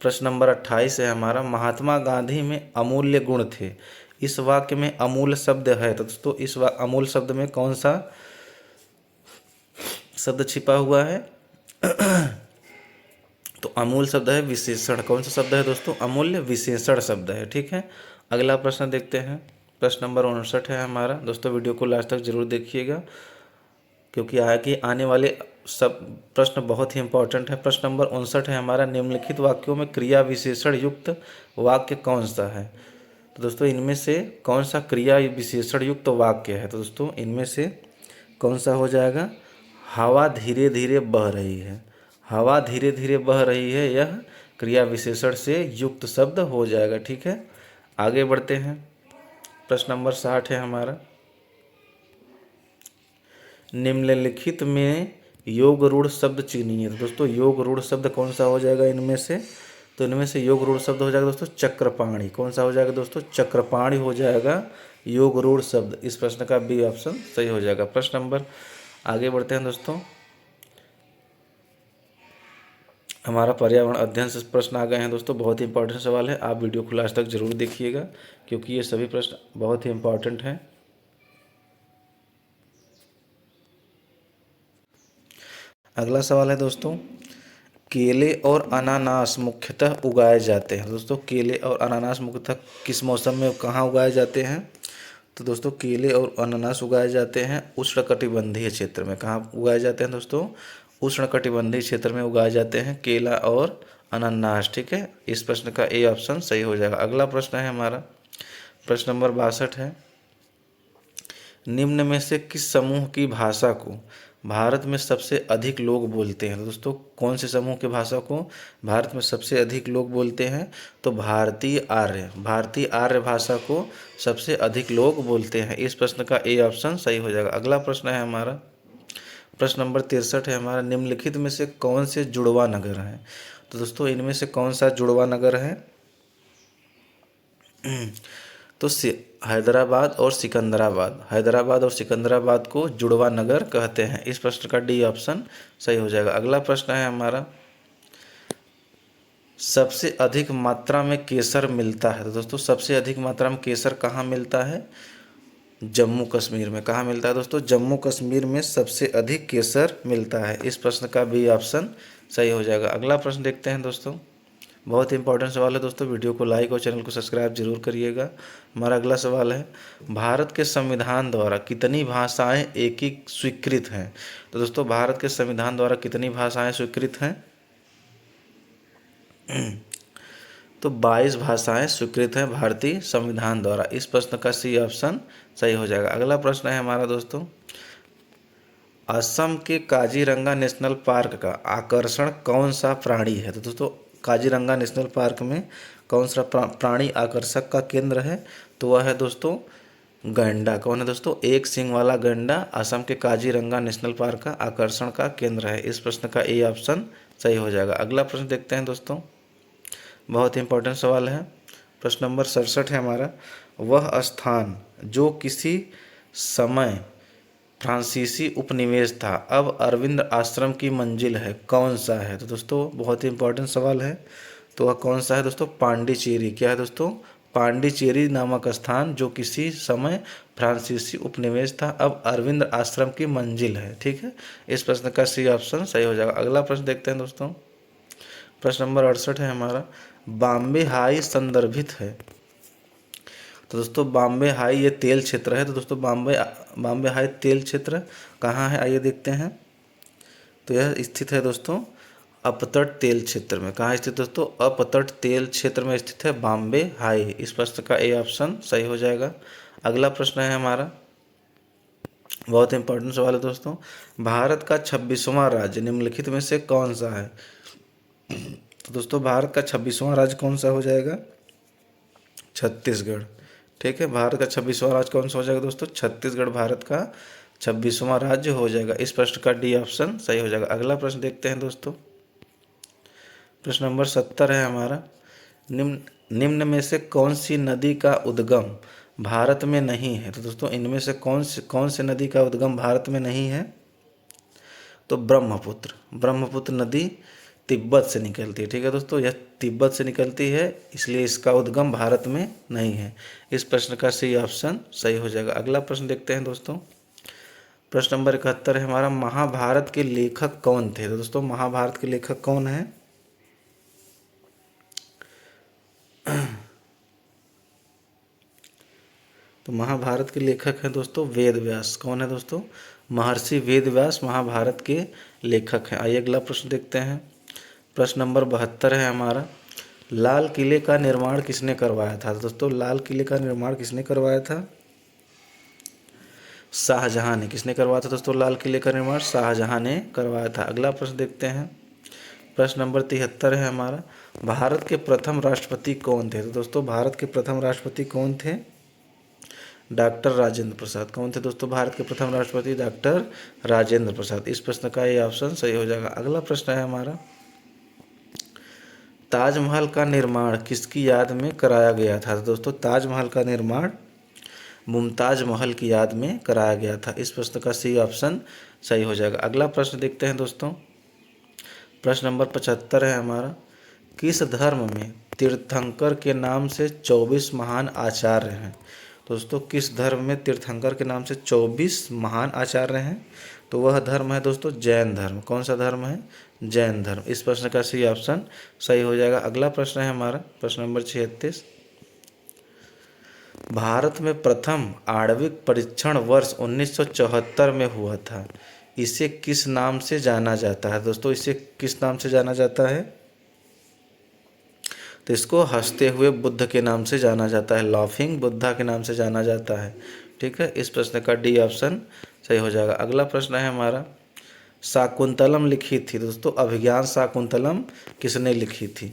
प्रश्न नंबर 28 है हमारा, महात्मा गांधी में अमूल्य गुण थे। इस वाक्य में अमूल शब्द है। तो दोस्तों इस अमूल शब्द में कौन सा शब्द छिपा हुआ है? तो अमूल शब्द है विशेषण। कौन सा शब्द है दोस्तों? अमूल्य विशेषण शब्द है। ठीक है, अगला प्रश्न देखते हैं। प्रश्न नंबर 59 है हमारा। दोस्तों वीडियो को लास्ट तक जरूर देखिएगा क्योंकि आगे आने वाले सब प्रश्न बहुत ही इंपॉर्टेंट है। प्रश्न नंबर 59 है हमारा, निम्नलिखित वाक्यों में क्रिया विशेषण युक्त वाक्य कौन सा है? तो दोस्तों इनमें से कौन सा क्रिया विशेषण युक्त वाक्य है? तो दोस्तों इनमें से कौन सा हो जाएगा? हवा धीरे धीरे बह रही है। हवा धीरे धीरे बह रही है, यह क्रिया विशेषण से युक्त शब्द हो जाएगा। ठीक है, आगे बढ़ते हैं। प्रश्न नंबर 60 है हमारा, निम्नलिखित में योग रूढ़ शब्द चुनिए। तो दोस्तों योग रूढ़ शब्द कौन सा हो जाएगा इनमें से? तो इनमें से योग रूढ़ शब्द हो जाएगा दोस्तों चक्रपाणी। कौन सा हो जाएगा दोस्तों? चक्रपाणी हो जाएगा योग रूढ़ शब्द। इस प्रश्न का बी ऑप्शन सही हो जाएगा। प्रश्न नंबर आगे बढ़ते हैं दोस्तों। हमारा पर्यावरण अध्ययन से प्रश्न आ गए हैं दोस्तों, बहुत ही इंपॉर्टेंट सवाल है। आप वीडियो को लास्ट तक जरूर देखिएगा क्योंकि ये सभी प्रश्न बहुत ही इंपॉर्टेंट हैं। अगला सवाल है दोस्तों, केले और अनानास मुख्यतः उगाए जाते हैं। दोस्तों केले और अनानास मुख्यतः किस मौसम में कहाँ उगाए जाते हैं? तो दोस्तों केले और अनानास उगाए जाते हैं उष्णकटिबंधीय क्षेत्र में। कहाँ उगाए जाते हैं दोस्तों? उष्णकटिबंधीय क्षेत्र में उगाए जाते हैं केला और अनानास। ठीक है, इस प्रश्न का ए ऑप्शन सही हो जाएगा। अगला प्रश्न है हमारा प्रश्न नंबर 62 है, निम्न में से किस समूह की भाषा को भारत में सबसे अधिक लोग बोलते हैं? दोस्तों कौन से समूह की भाषा को भारत में सबसे अधिक लोग बोलते हैं? तो भारतीय आर्य भाषा को सबसे अधिक लोग बोलते हैं। इस प्रश्न का ए ऑप्शन सही हो जाएगा। अगला प्रश्न है हमारा प्रश्न नंबर 63 है हमारा, निम्नलिखित में से कौन से जुड़वा नगर हैं? तो दोस्तों इनमें से कौन सा जुड़वा नगर है? तो हैदराबाद और सिकंदराबाद को जुड़वा नगर कहते हैं। इस प्रश्न का डी ऑप्शन सही हो जाएगा। अगला प्रश्न है हमारा, सबसे अधिक मात्रा में केसर मिलता है? तो दोस्तों सबसे अधिक मात्रा में केसर कहाँ मिलता है? जम्मू कश्मीर में। कहाँ मिलता है दोस्तों? जम्मू कश्मीर में सबसे अधिक केसर मिलता है। इस प्रश्न का बी ऑप्शन सही हो जाएगा। अगला प्रश्न देखते हैं दोस्तों, बहुत इंपॉर्टेंट सवाल है दोस्तों, वीडियो को लाइक और चैनल को सब्सक्राइब जरूर करिएगा। हमारा अगला सवाल है, भारत के संविधान द्वारा कितनी भाषाएं स्वीकृत हैं? तो दोस्तों भारत के संविधान द्वारा कितनी भाषाएं स्वीकृत हैं? तो 22 भाषाएं स्वीकृत हैं भारतीय संविधान द्वारा। इस प्रश्न का सी ऑप्शन सही हो जाएगा। अगला प्रश्न है हमारा दोस्तों, असम के काजीरंगा नेशनल पार्क का आकर्षण कौन सा प्राणी है? तो दोस्तों काजीरंगा नेशनल पार्क में कौन सा प्राणी आकर्षक का केंद्र है? तो वह है दोस्तों गैंडा। कौन है दोस्तों? एक सींग वाला गैंडा असम के काजीरंगा नेशनल पार्क का आकर्षण का केंद्र है। इस प्रश्न का ए ऑप्शन सही हो जाएगा। अगला प्रश्न देखते हैं दोस्तों, बहुत इंपॉर्टेंट सवाल है। प्रश्न नंबर 67 है हमारा, वह स्थान जो किसी समय फ्रांसीसी उपनिवेश था अब अरविंद आश्रम की मंजिल है, कौन सा है? तो दोस्तों बहुत ही इंपॉर्टेंट सवाल है। तो वह कौन सा है दोस्तों? पांडिचेरी। क्या है दोस्तों? पांडिचेरी नामक स्थान जो किसी समय फ्रांसीसी उपनिवेश था अब अरविंद आश्रम की मंजिल है। ठीक है, इस प्रश्न का सी ऑप्शन सही हो जाएगा। अगला प्रश्न देखते हैं दोस्तों, प्रश्न नंबर 68 है हमारा, बॉम्बे हाई संदर्भित है? तो दोस्तों बॉम्बे हाई ये तेल क्षेत्र है। तो दोस्तों बॉम्बे हाई तेल क्षेत्र कहाँ है? आइए देखते हैं। तो यह स्थित है दोस्तों अपतट तेल क्षेत्र में। कहाँ स्थित दोस्तों? अपतट तेल क्षेत्र में स्थित है बॉम्बे हाई। इस प्रश्न का ए ऑप्शन सही हो जाएगा। अगला प्रश्न है हमारा, बहुत इंपॉर्टेंट सवाल है दोस्तों, भारत का 26वां राज्य निम्नलिखित में से कौन सा है? तो दोस्तों भारत का 26वां राज्य कौन सा हो जाएगा? छत्तीसगढ़। ठीक है, भारत का 26वां राज्य कौन सा हो जाएगा दोस्तों? छत्तीसगढ़ भारत का 26वां राज्य हो जाएगा। इस प्रश्न का डी ऑप्शन सही हो जाएगा। अगला प्रश्न देखते हैं दोस्तों, प्रश्न नंबर 70 है हमारा, निम्न में से कौन सी नदी का उद्गम भारत में नहीं है? तो दोस्तों इनमें से कौन सी नदी का उद्गम भारत में नहीं है? तो ब्रह्मपुत्र नदी तिब्बत से निकलती है। ठीक है दोस्तों, यह तिब्बत से निकलती है, इसलिए इसका उद्गम भारत में नहीं है। इस प्रश्न का सी ऑप्शन सही हो जाएगा। अगला प्रश्न देखते हैं दोस्तों, प्रश्न नंबर 71 है हमारा, महाभारत के लेखक कौन थे? तो दोस्तों महाभारत के लेखक कौन है? तो महाभारत के लेखक हैं दोस्तों वेद व्यास। कौन है दोस्तों? महर्षि वेद व्यास महाभारत के लेखक हैं। आइए अगला प्रश्न देखते हैं, प्रश्न नंबर 72 है हमारा, लाल किले का निर्माण किसने करवाया था? तो दोस्तों लाल किले का निर्माण किसने करवाया था? शाहजहां ने। किसने करवाया था दोस्तों लाल किले का निर्माण? शाहजहां ने करवाया था। अगला प्रश्न देखते हैं, प्रश्न नंबर 73 है हमारा, भारत के प्रथम राष्ट्रपति कौन थे? तो दोस्तों भारत के प्रथम राष्ट्रपति कौन थे? डॉक्टर राजेंद्र प्रसाद। कौन थे दोस्तों भारत के प्रथम राष्ट्रपति? डॉक्टर राजेंद्र प्रसाद। इस प्रश्न का ये ऑप्शन सही हो जाएगा। अगला प्रश्न है हमारा, ताजमहल का निर्माण किसकी याद में कराया गया था? तो दोस्तों ताजमहल का निर्माण मुमताज महल की याद में कराया गया था। इस प्रश्न का सी ऑप्शन सही हो जाएगा। अगला प्रश्न देखते हैं दोस्तों, प्रश्न नंबर 75 है हमारा, किस धर्म में तीर्थंकर के नाम से 24 महान आचार्य हैं? दोस्तों किस धर्म में तीर्थंकर के नाम से 24 महान आचार्य हैं? तो वह धर्म है दोस्तों जैन धर्म। कौन सा धर्म है? जैन धर्म। इस प्रश्न का सी ऑप्शन सही हो जाएगा। अगला प्रश्न है हमारा प्रश्न नंबर 36। भारत में प्रथम आणविक परीक्षण वर्ष 1974 में हुआ था। इसे किस नाम से जाना जाता है दोस्तों? इसे किस नाम से जाना जाता है? तो इसको हंसते हुए बुद्ध के नाम से जाना जाता है, लाफिंग बुद्धा के नाम से जाना जाता है। ठीक है, इस प्रश्न का डी ऑप्शन सही हो जाएगा। अगला प्रश्न है हमारा, शाकुंतलम लिखी थी दोस्तों, अभिज्ञान शाकुंतलम किसने लिखी थी?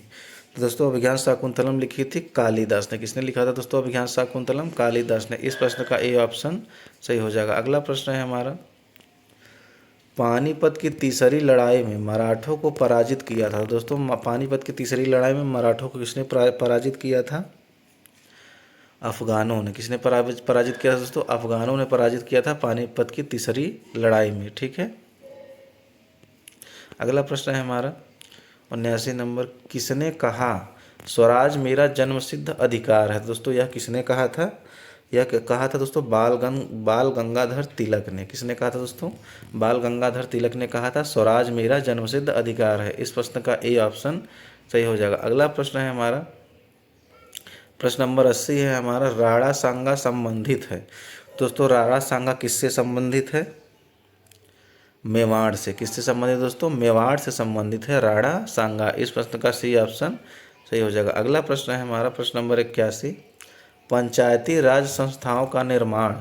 तो दोस्तों अभिज्ञान शाकुंतलम लिखी थी कालिदास ने। किसने लिखा था दोस्तों अभिज्ञान शाकुंतलम? कालिदास ने। इस प्रश्न का ए ऑप्शन सही हो जाएगा। अगला प्रश्न है हमारा, पानीपत की तीसरी लड़ाई में मराठों को पराजित किया था। दोस्तों पानीपत की तीसरी लड़ाई में मराठों को किसने पराजित किया था? अफगानों ने। किसने पराजित किया था दोस्तों? अफगानों ने पराजित किया था पानीपत की तीसरी लड़ाई में। ठीक है, अगला प्रश्न है हमारा 79 नंबर, किसने कहा स्वराज मेरा जन्मसिद्ध अधिकार है? दोस्तों यह किसने कहा था? यह कहा था दोस्तों बाल गंगाधर तिलक ने। किसने कहा था दोस्तों? बाल गंगाधर तिलक ने कहा था स्वराज मेरा जन्मसिद्ध अधिकार है। इस प्रश्न का ए ऑप्शन सही हो जाएगा। अगला प्रश्न है हमारा प्रश्न नंबर 80 है हमारा, राणा सांगा संबंधित है। दोस्तों राणा सांगा किससे संबंधित है? मेवाड़ से। किससे संबंधित दोस्तों? मेवाड़ से संबंधित है राणा सांगा। इस प्रश्न का सी ऑप्शन सही हो जाएगा। अगला प्रश्न है हमारा प्रश्न नंबर 81, पंचायती राज संस्थाओं का निर्माण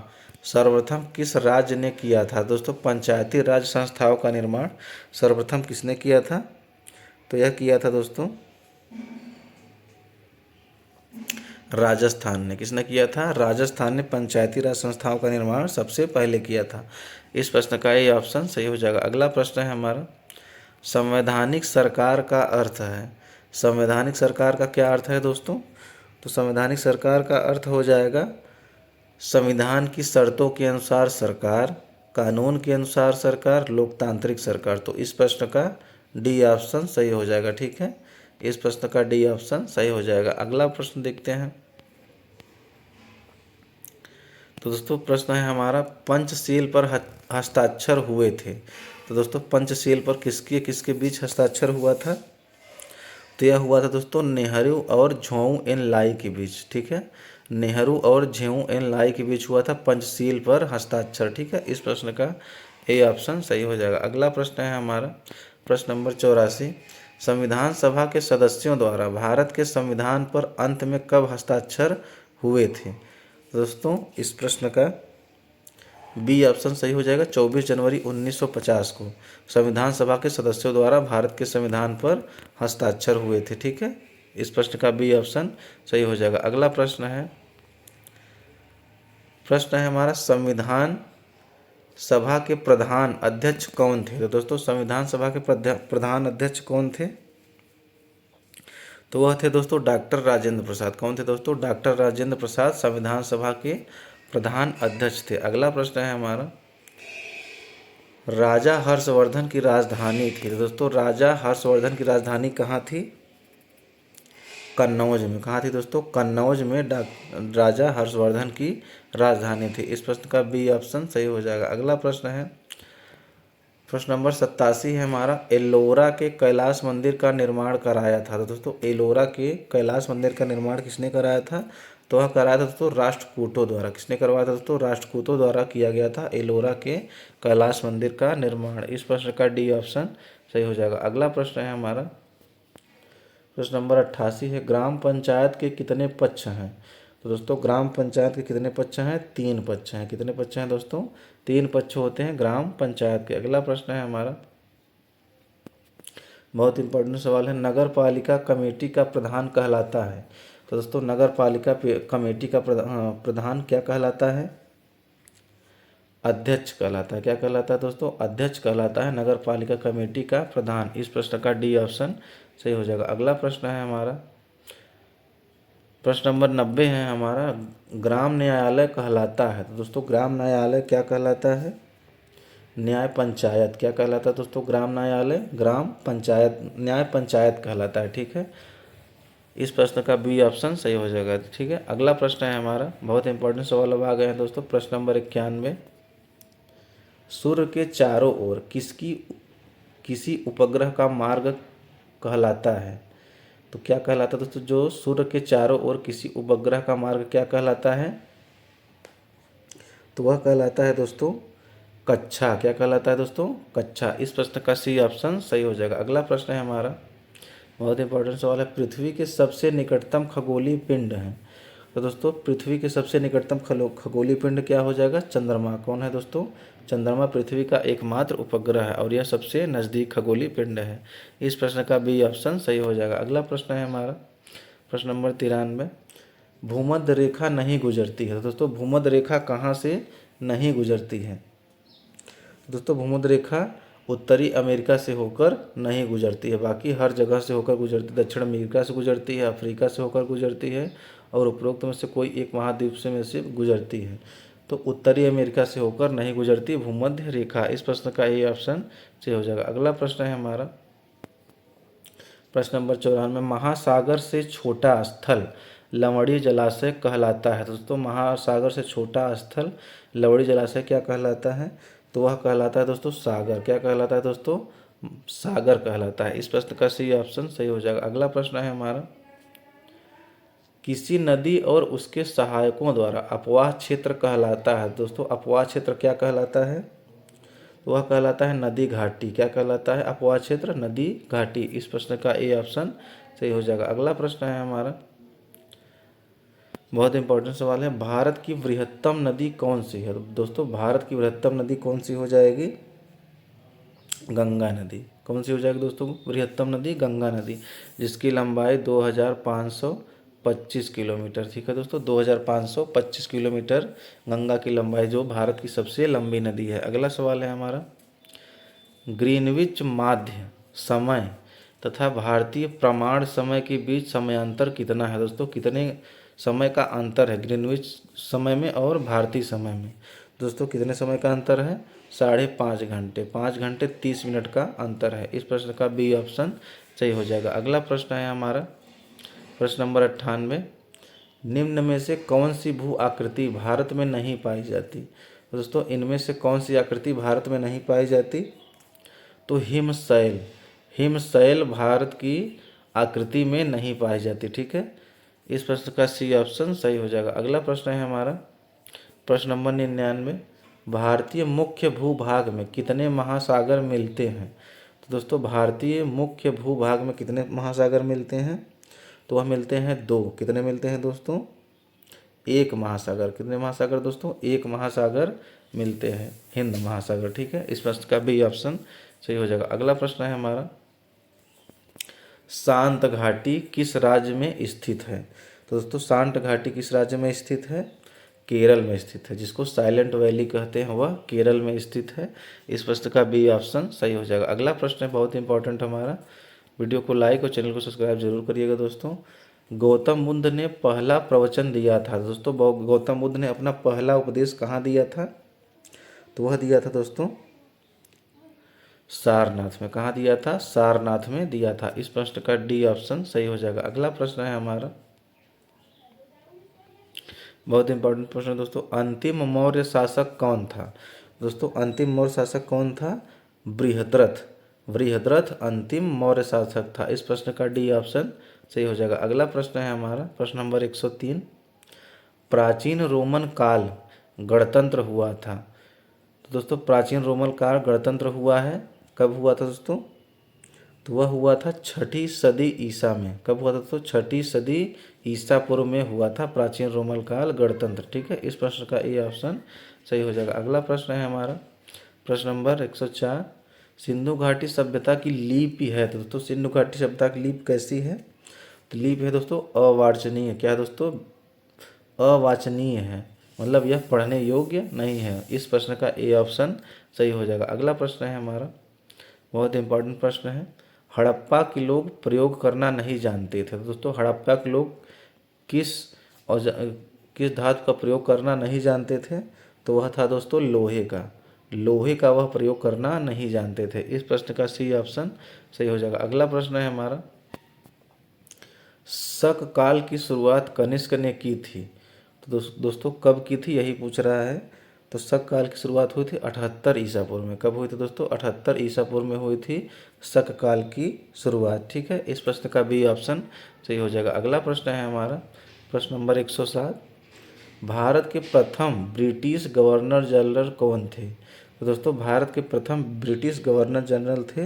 सर्वप्रथम किस राज्य ने किया था? दोस्तों पंचायती राज संस्थाओं का निर्माण सर्वप्रथम किसने किया था? तो यह किया था दोस्तों राजस्थान ने। किसने किया था? राजस्थान ने पंचायती राज संस्थाओं का निर्माण सबसे पहले किया था। इस प्रश्न का ये ऑप्शन सही हो जाएगा। अगला प्रश्न है हमारा, संवैधानिक सरकार का अर्थ है। संवैधानिक सरकार का क्या अर्थ है दोस्तों? तो संवैधानिक सरकार का अर्थ हो जाएगा संविधान की शर्तों के अनुसार सरकार, कानून के अनुसार सरकार, लोकतांत्रिक सरकार। तो इस प्रश्न का डी ऑप्शन सही हो जाएगा। ठीक है, इस प्रश्न का डी ऑप्शन सही हो जाएगा। अगला प्रश्न देखते हैं। तो दोस्तों प्रश्न है हमारा, पंचशील पर हस्ताक्षर हुए थे। तो दोस्तों पंचशील पर किसके किसके बीच हस्ताक्षर हुआ था? तो यह हुआ था दोस्तों नेहरू और झोऊ एन लाई के बीच। ठीक है, नेहरू और झोऊ एन लाई के बीच हुआ था पंचशील पर हस्ताक्षर। ठीक है, इस प्रश्न का ए ऑप्शन सही हो जाएगा। अगला प्रश्न है हमारा प्रश्न नंबर 84, संविधान सभा के सदस्यों द्वारा भारत के संविधान पर अंत में कब हस्ताक्षर हुए थे? दोस्तों इस प्रश्न का बी ऑप्शन सही हो जाएगा। 24 जनवरी 1950 को संविधान सभा के सदस्यों द्वारा भारत के संविधान पर हस्ताक्षर हुए थे। ठीक है, इस प्रश्न का बी ऑप्शन सही हो जाएगा। अगला प्रश्न है हमारा, संविधान सभा के प्रधान अध्यक्ष कौन थे? तो दोस्तों संविधान सभा के प्रधान अध्यक्ष कौन थे? तो वह थे दोस्तों डॉक्टर राजेंद्र प्रसाद। कौन थे दोस्तों? डॉक्टर राजेंद्र प्रसाद संविधान सभा के प्रधान अध्यक्ष थे। अगला प्रश्न है हमारा, राजा हर्षवर्धन की राजधानी थी। तो दोस्तों राजा हर्षवर्धन की राजधानी कहाँ थी? कन्नौज में। कहाँ थी दोस्तों? कन्नौज में राजा हर्षवर्धन की राजधानी थी। इस प्रश्न का बी ऑप्शन सही हो जाएगा। अगला प्रश्न है प्रश्न नंबर 87 है हमारा, एलोरा के कैलाश मंदिर का निर्माण कराया था। तो दोस्तों एलोरा के कैलाश मंदिर का निर्माण किसने कराया था? तो वह कराया था दोस्तों राष्ट्रकूटों द्वारा। किसने करवाया था दोस्तों? राष्ट्रकूटों द्वारा किया गया था एलोरा के कैलाश मंदिर का निर्माण। इस प्रश्न का डी ऑप्शन सही हो जाएगा। अगला प्रश्न है हमारा प्रश्न नंबर 88 है, ग्राम पंचायत के कितने पक्ष हैं? तो दोस्तों ग्राम पंचायत के कितने पक्ष हैं? 3 पक्ष हैं। कितने पक्ष हैं दोस्तों? 3 पक्ष होते हैं ग्राम पंचायत के। अगला प्रश्न है हमारा बहुत इंपॉर्टेंट सवाल है, नगर पालिका कमेटी का प्रधान कहलाता है। तो दोस्तों नगर पालिका कमेटी का प्रधान क्या कहलाता है? अध्यक्ष कहलाता है। क्या कहलाता है दोस्तों? अध्यक्ष कहलाता है नगर पालिका कमेटी का प्रधान। इस प्रश्न का डी ऑप्शन सही हो जाएगा। अगला प्रश्न है हमारा प्रश्न नंबर 90 है हमारा, ग्राम न्यायालय कहलाता है। तो दोस्तों ग्राम न्यायालय क्या कहलाता है? न्याय पंचायत। क्या कहलाता है दोस्तों? ग्राम न्यायालय ग्राम पंचायत न्याय पंचायत कहलाता है। ठीक है, इस प्रश्न का बी ऑप्शन सही हो जाएगा। ठीक है, अगला प्रश्न है हमारा बहुत इंपॉर्टेंट सवाल अब आ गए हैं दोस्तों। प्रश्न नंबर 91, सूर्य के चारों ओर किसी उपग्रह का मार्ग कहलाता है? तो क्या कहलाता है दोस्तों? जो सूर्य के चारों ओर किसी उपग्रह का मार्ग क्या कहलाता है? तो वह कहलाता है दोस्तों कक्षा। क्या कहलाता है दोस्तों? कक्षा। इस प्रश्न का सी ऑप्शन सही हो जाएगा। अगला प्रश्न है हमारा, बहुत इंपॉर्टेंट सवाल है। पृथ्वी के सबसे निकटतम खगोलीय पिंड है? तो दोस्तों पृथ्वी के सबसे निकटतम खगोलीय पिंड क्या हो जाएगा? चंद्रमा। कौन है दोस्तों? चंद्रमा पृथ्वी का एकमात्र उपग्रह है और यह सबसे नज़दीक खगोलीय पिंड है। इस प्रश्न का बी ऑप्शन सही हो जाएगा। अगला प्रश्न है हमारा प्रश्न नंबर 93, भूमध्य रेखा नहीं गुजरती है। तो दोस्तों भूमध्य रेखा कहाँ से नहीं गुजरती है? दोस्तों भूमध्य रेखा उत्तरी अमेरिका से होकर नहीं गुजरती है, बाकी हर जगह से होकर गुजरती है। दक्षिण अमेरिका से गुजरती है, अफ्रीका से होकर गुजरती है और उपरोक्त में से कोई एक महाद्वीप से में से गुजरती है। तो उत्तरी अमेरिका से होकर नहीं गुजरती भूमध्य रेखा। इस प्रश्न का ये ऑप्शन सही हो जाएगा। अगला प्रश्न है हमारा प्रश्न नंबर 94, महासागर से छोटा स्थल लवणीय जलाशय कहलाता है। दोस्तों महासागर से छोटा स्थल लवणीय जलाशय क्या कहलाता है? तो वह कहलाता है दोस्तों सागर। क्या कहलाता है दोस्तों? सागर कहलाता है। इस प्रश्न का सी ऑप्शन सही हो जाएगा। अगला प्रश्न है हमारा, किसी नदी और उसके सहायकों द्वारा अपवाह क्षेत्र कहलाता है। दोस्तों अपवाह क्षेत्र क्या कहलाता है? तो वह कहलाता है नदी घाटी। क्या कहलाता है? अपवाह क्षेत्र नदी घाटी। इस प्रश्न का ए ऑप्शन सही हो जाएगा। अगला प्रश्न है हमारा, बहुत इंपॉर्टेंट सवाल है, भारत की बृहत्तम नदी कौन सी है? तो दोस्तों भारत की बृहत्तम नदी कौन सी हो जाएगी? गंगा नदी। कौन सी हो जाएगी दोस्तों? बृहत्तम नदी गंगा नदी, जिसकी लंबाई 2525 किलोमीटर। ठीक है दोस्तों 2525 किलोमीटर गंगा की लंबाई, जो भारत की सबसे लंबी नदी है। अगला सवाल है हमारा, ग्रीनविच माध्य समय तथा भारतीय प्रमाण समय के बीच समयांतर कितना है? दोस्तों कितने समय का अंतर है ग्रीनविच समय में और भारतीय समय में? दोस्तों कितने समय का अंतर है? 5.5 घंटे। 5 घंटे 30 मिनट का अंतर है। इस प्रश्न का बी ऑप्शन सही हो जाएगा। अगला प्रश्न है हमारा प्रश्न नंबर 98, निम्न में से कौन सी भू आकृति भारत में नहीं पाई जाती? तो दोस्तों इनमें से कौन सी आकृति भारत में नहीं पाई जाती? तो हिमशैल। हिमशैल भारत की आकृति में नहीं पाई जाती। ठीक है, इस प्रश्न का सी ऑप्शन सही हो जाएगा। अगला प्रश्न है हमारा प्रश्न नंबर 99, भारतीय मुख्य भूभाग में कितने महासागर मिलते हैं? तो दोस्तों भारतीय मुख्य भूभाग में कितने महासागर मिलते हैं? तो वह मिलते हैं 2। कितने मिलते हैं दोस्तों? 1 महासागर। कितने महासागर दोस्तों? 1 महासागर मिलते हैं, हिंद महासागर। ठीक है, इस प्रश्न का बी ऑप्शन सही हो जाएगा। अगला प्रश्न है हमारा, शांत घाटी किस राज्य में स्थित है? तो दोस्तों शांत घाटी किस राज्य में स्थित है? केरल में स्थित है, जिसको साइलेंट वैली कहते हैं, वह केरल में स्थित है। इस प्रश्न का बी ऑप्शन सही हो जाएगा। अगला प्रश्न है बहुत इंपॉर्टेंट हमारा, वीडियो को लाइक और चैनल को सब्सक्राइब जरूर करिएगा दोस्तों। गौतम बुद्ध ने पहला प्रवचन दिया था। दोस्तों गौतम बुद्ध ने अपना पहला उपदेश कहाँ दिया था? तो वह दिया था दोस्तों सारनाथ में। कहाँ दिया था? सारनाथ में दिया था। इस प्रश्न का डी ऑप्शन सही हो जाएगा। अगला प्रश्न है हमारा बहुत इंपॉर्टेंट प्रश्न है दोस्तों, अंतिम मौर्य शासक कौन था? दोस्तों अंतिम मौर्य शासक कौन था? बृहद्रथ। बृहद्रथ अंतिम मौर्य शासक था। इस प्रश्न का डी ऑप्शन सही हो जाएगा। अगला प्रश्न है हमारा प्रश्न नंबर 103, प्राचीन रोमन काल गणतंत्र हुआ था। तो दोस्तों प्राचीन रोमन काल गणतंत्र हुआ है, कब हुआ था दोस्तों? तो वह हुआ था 6ठी सदी ईसा में। कब हुआ था दोस्तों? 6ठी सदी ईसा पूर्व में हुआ था प्राचीन रोमन काल गणतंत्र। ठीक है, इस प्रश्न का ए ऑप्शन सही हो जाएगा। अगला प्रश्न है हमारा प्रश्न नंबर 104, सिंधु घाटी सभ्यता की लिपि है। तो दोस्तों सिंधु घाटी सभ्यता की लिपि कैसी है? तो लिपि है दोस्तों अवांछनीय। क्या है दोस्तों? अवांछनीय है, मतलब यह पढ़ने योग्य नहीं है। इस प्रश्न का ए ऑप्शन सही हो जाएगा। अगला प्रश्न है हमारा बहुत इंपॉर्टेंट प्रश्न है, हड़प्पा के लोग प्रयोग करना नहीं जानते थे। तो दोस्तों हड़प्पा के लोग किस धातु का प्रयोग करना नहीं जानते थे? तो वह था दोस्तों लोहे का। लोहे का वह प्रयोग करना नहीं जानते थे। इस प्रश्न का सी ऑप्शन सही हो जाएगा। अगला प्रश्न है हमारा, शक काल की शुरुआत कनिष्क ने की थी। तो दोस्तों कब की थी, यही पूछ रहा है। तो शक काल की शुरुआत हुई थी 78 ईसा पूर्व में। कब हुई थी दोस्तों? 78 ईसा पूर्व में हुई थी शक काल की शुरुआत। ठीक है, इस प्रश्न का बी ऑप्शन सही हो जाएगा। अगला प्रश्न है हमारा प्रश्न नंबर 107। भारत के प्रथम ब्रिटिश गवर्नर जनरल कौन थे? तो दोस्तों भारत के प्रथम ब्रिटिश गवर्नर जनरल थे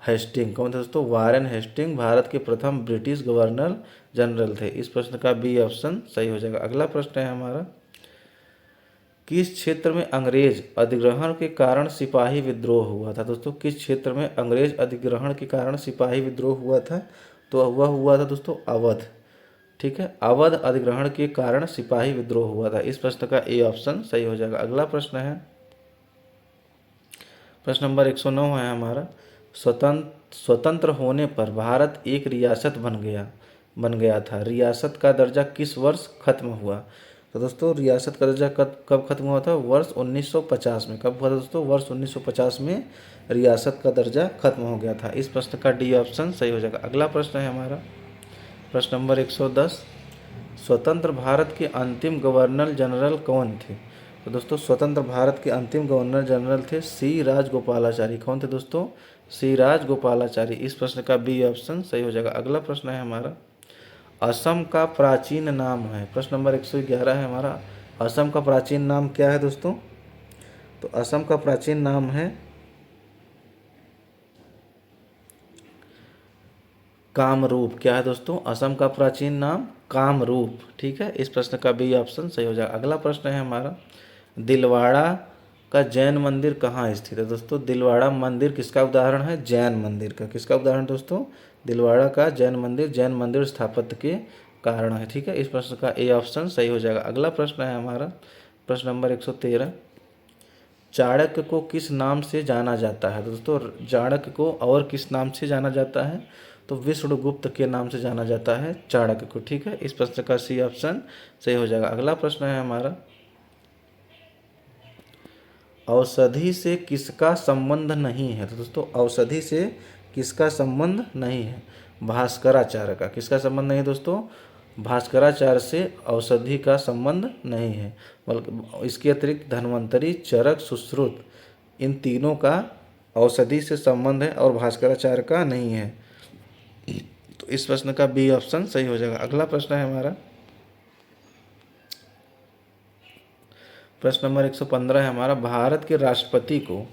हेस्टिंग। कौन थे दोस्तों? वारेन हेस्टिंग भारत के प्रथम ब्रिटिश गवर्नर जनरल थे। इस प्रश्न का बी ऑप्शन सही हो जाएगा। अगला प्रश्न है हमारा, किस क्षेत्र में अंग्रेज अधिग्रहण के कारण सिपाही विद्रोह हुआ था? दोस्तों किस क्षेत्र में अंग्रेज अधिग्रहण के कारण सिपाही विद्रोह हुआ था? तो वह हुआ था दोस्तों अवध। ठीक है, अवध अधिग्रहण के कारण सिपाही विद्रोह हुआ था। इस प्रश्न का ए ऑप्शन सही हो जाएगा। अगला प्रश्न है प्रश्न नंबर 109 है हमारा, स्वतंत्र होने पर भारत एक रियासत बन गया था। रियासत का दर्जा किस वर्ष खत्म हुआ? तो दोस्तों रियासत का दर्जा कब खत्म हुआ था? वर्ष 1950 में। कब हुआ था दोस्तों? वर्ष 1950 में रियासत का दर्जा खत्म हो गया था। इस प्रश्न का डी ऑप्शन सही हो जाएगा। अगला प्रश्न है हमारा प्रश्न नंबर 110। स्वतंत्र भारत के अंतिम गवर्नर जनरल कौन थे? तो दोस्तों स्वतंत्र भारत के अंतिम गवर्नर जनरल थे सी राजगोपालाचारी। कौन थे दोस्तों? सी राजगोपालाचारी। इस प्रश्न का बी ऑप्शन सही हो जाएगा। अगला प्रश्न है हमारा, असम का प्राचीन नाम है। प्रश्न नंबर 111 है हमारा, असम का प्राचीन नाम क्या है दोस्तों? तो असम का प्राचीन नाम है कामरूप। क्या है दोस्तों? असम का प्राचीन नाम कामरूप। ठीक है, इस प्रश्न का बी ऑप्शन सही हो जाएगा। अगला प्रश्न है हमारा, दिलवाड़ा का जैन मंदिर कहाँ स्थित है? दोस्तों दिलवाड़ा मंदिर किसका उदाहरण है? जैन मंदिर का। किसका उदाहरण दोस्तों? दिलवाड़ा का जैन मंदिर स्थापत्य के कारण है। ठीक है, इस प्रश्न का ए ऑप्शन सही हो जाएगा। अगला प्रश्न है हमारा प्रश्न नंबर 113। चाणक्य को किस नाम से जाना जाता है? दोस्तों चाणक्य को और किस नाम से जाना जाता है? तो विष्णुगुप्त के नाम से जाना जाता है चाणक्य को। ठीक है, इस प्रश्न का सी ऑप्शन सही हो जाएगा। अगला प्रश्न है हमारा, औषधि से किसका संबंध नहीं है? तो दोस्तों औषधि से किसका संबंध नहीं है? भास्कराचार्य का। किसका संबंध नहीं है दोस्तों? भास्कराचार्य से औषधि का संबंध नहीं है, बल्कि इसके अतिरिक्त धन्वंतरी, चरक, सुश्रुत इन तीनों का औषधि से संबंध है और भास्कराचार्य का नहीं है। तो इस प्रश्न का बी ऑप्शन सही हो जाएगा। अगला प्रश्न है हमारा प्रश्न नंबर 115 है हमारा, भारत के राष्ट्रपति को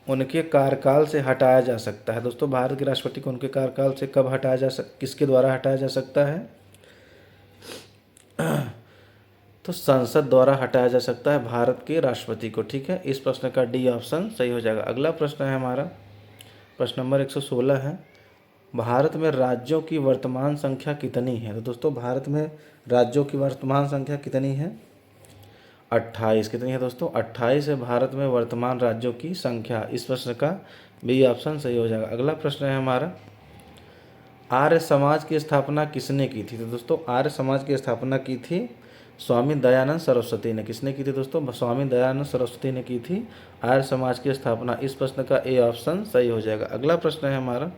उनके कार्यकाल से हटाया जा सकता है। दोस्तों भारत के राष्ट्रपति को उनके कार्यकाल से कब हटाया किसके द्वारा हटाया जा सकता है? तो संसद द्वारा हटाया जा सकता है भारत के राष्ट्रपति को। ठीक है, इस प्रश्न का डी ऑप्शन सही हो जाएगा। अगला प्रश्न है हमारा प्रश्न नंबर 116 है, भारत में राज्यों की वर्तमान संख्या कितनी है? तो दोस्तों भारत में राज्यों की वर्तमान संख्या कितनी है? 28। कितनी है दोस्तों? 28 है भारत में वर्तमान राज्यों की संख्या। इस प्रश्न का बी ऑप्शन सही हो जाएगा। अगला प्रश्न है हमारा, आर्य समाज की स्थापना किसने की थी? तो दोस्तों आर्य समाज की स्थापना की थी स्वामी दयानंद सरस्वती ने। किसने की थी दोस्तों? स्वामी दयानंद सरस्वती ने की थी आर्य समाज की स्थापना। इस प्रश्न का ए ऑप्शन सही हो जाएगा। अगला प्रश्न है हमारा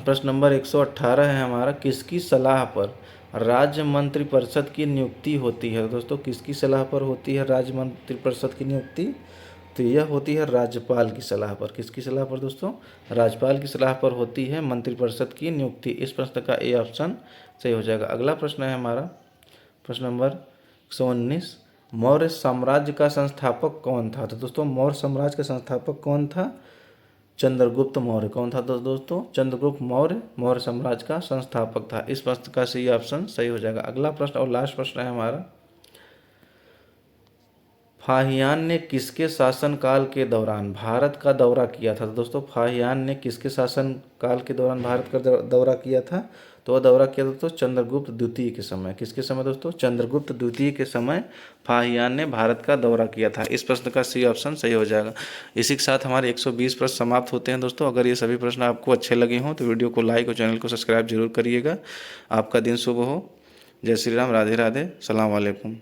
प्रश्न नंबर 118 है हमारा, किसकी सलाह पर राज्य मंत्रिपरिषद की नियुक्ति होती है? दोस्तों किसकी सलाह पर होती है राज्य मंत्रिपरिषद की नियुक्ति? तो यह होती है राज्यपाल की सलाह पर। किसकी सलाह पर दोस्तों? राज्यपाल की सलाह पर होती है मंत्रिपरिषद की नियुक्ति। इस प्रश्न का ए ऑप्शन सही हो जाएगा। अगला प्रश्न है हमारा प्रश्न नंबर 119, मौर्य साम्राज्य का संस्थापक कौन था? तो दोस्तों मौर्य साम्राज्य का संस्थापक कौन था? चंद्रगुप्त मौर्य। कौन था दोस्तों? चंद्रगुप्त मौर्य मौर्य साम्राज्य का संस्थापक था। इस प्रश्न का सी ऑप्शन सही हो जाएगा। अगला प्रश्न और लास्ट प्रश्न है हमारा, फाहियान ने किसके शासनकाल के दौरान भारत का दौरा किया था? तो दोस्तों फाहियान ने किसके शासनकाल के दौरान भारत का दौरा किया था? तो वह दौरा किया था दोस्तों चंद्रगुप्त द्वितीय के समय। किसके समय दोस्तों? चंद्रगुप्त द्वितीय के समय फाहियान ने भारत का दौरा किया था। इस प्रश्न का सी ऑप्शन सही हो जाएगा। इसी के साथ हमारे 120 प्रश्न समाप्त होते हैं दोस्तों। अगर ये सभी प्रश्न आपको अच्छे लगे हों तो वीडियो को लाइक और चैनल को सब्सक्राइब जरूर करिएगा। आपका दिन शुभ हो। जय श्री राम, राधे राधे, सलाम वालेकुम।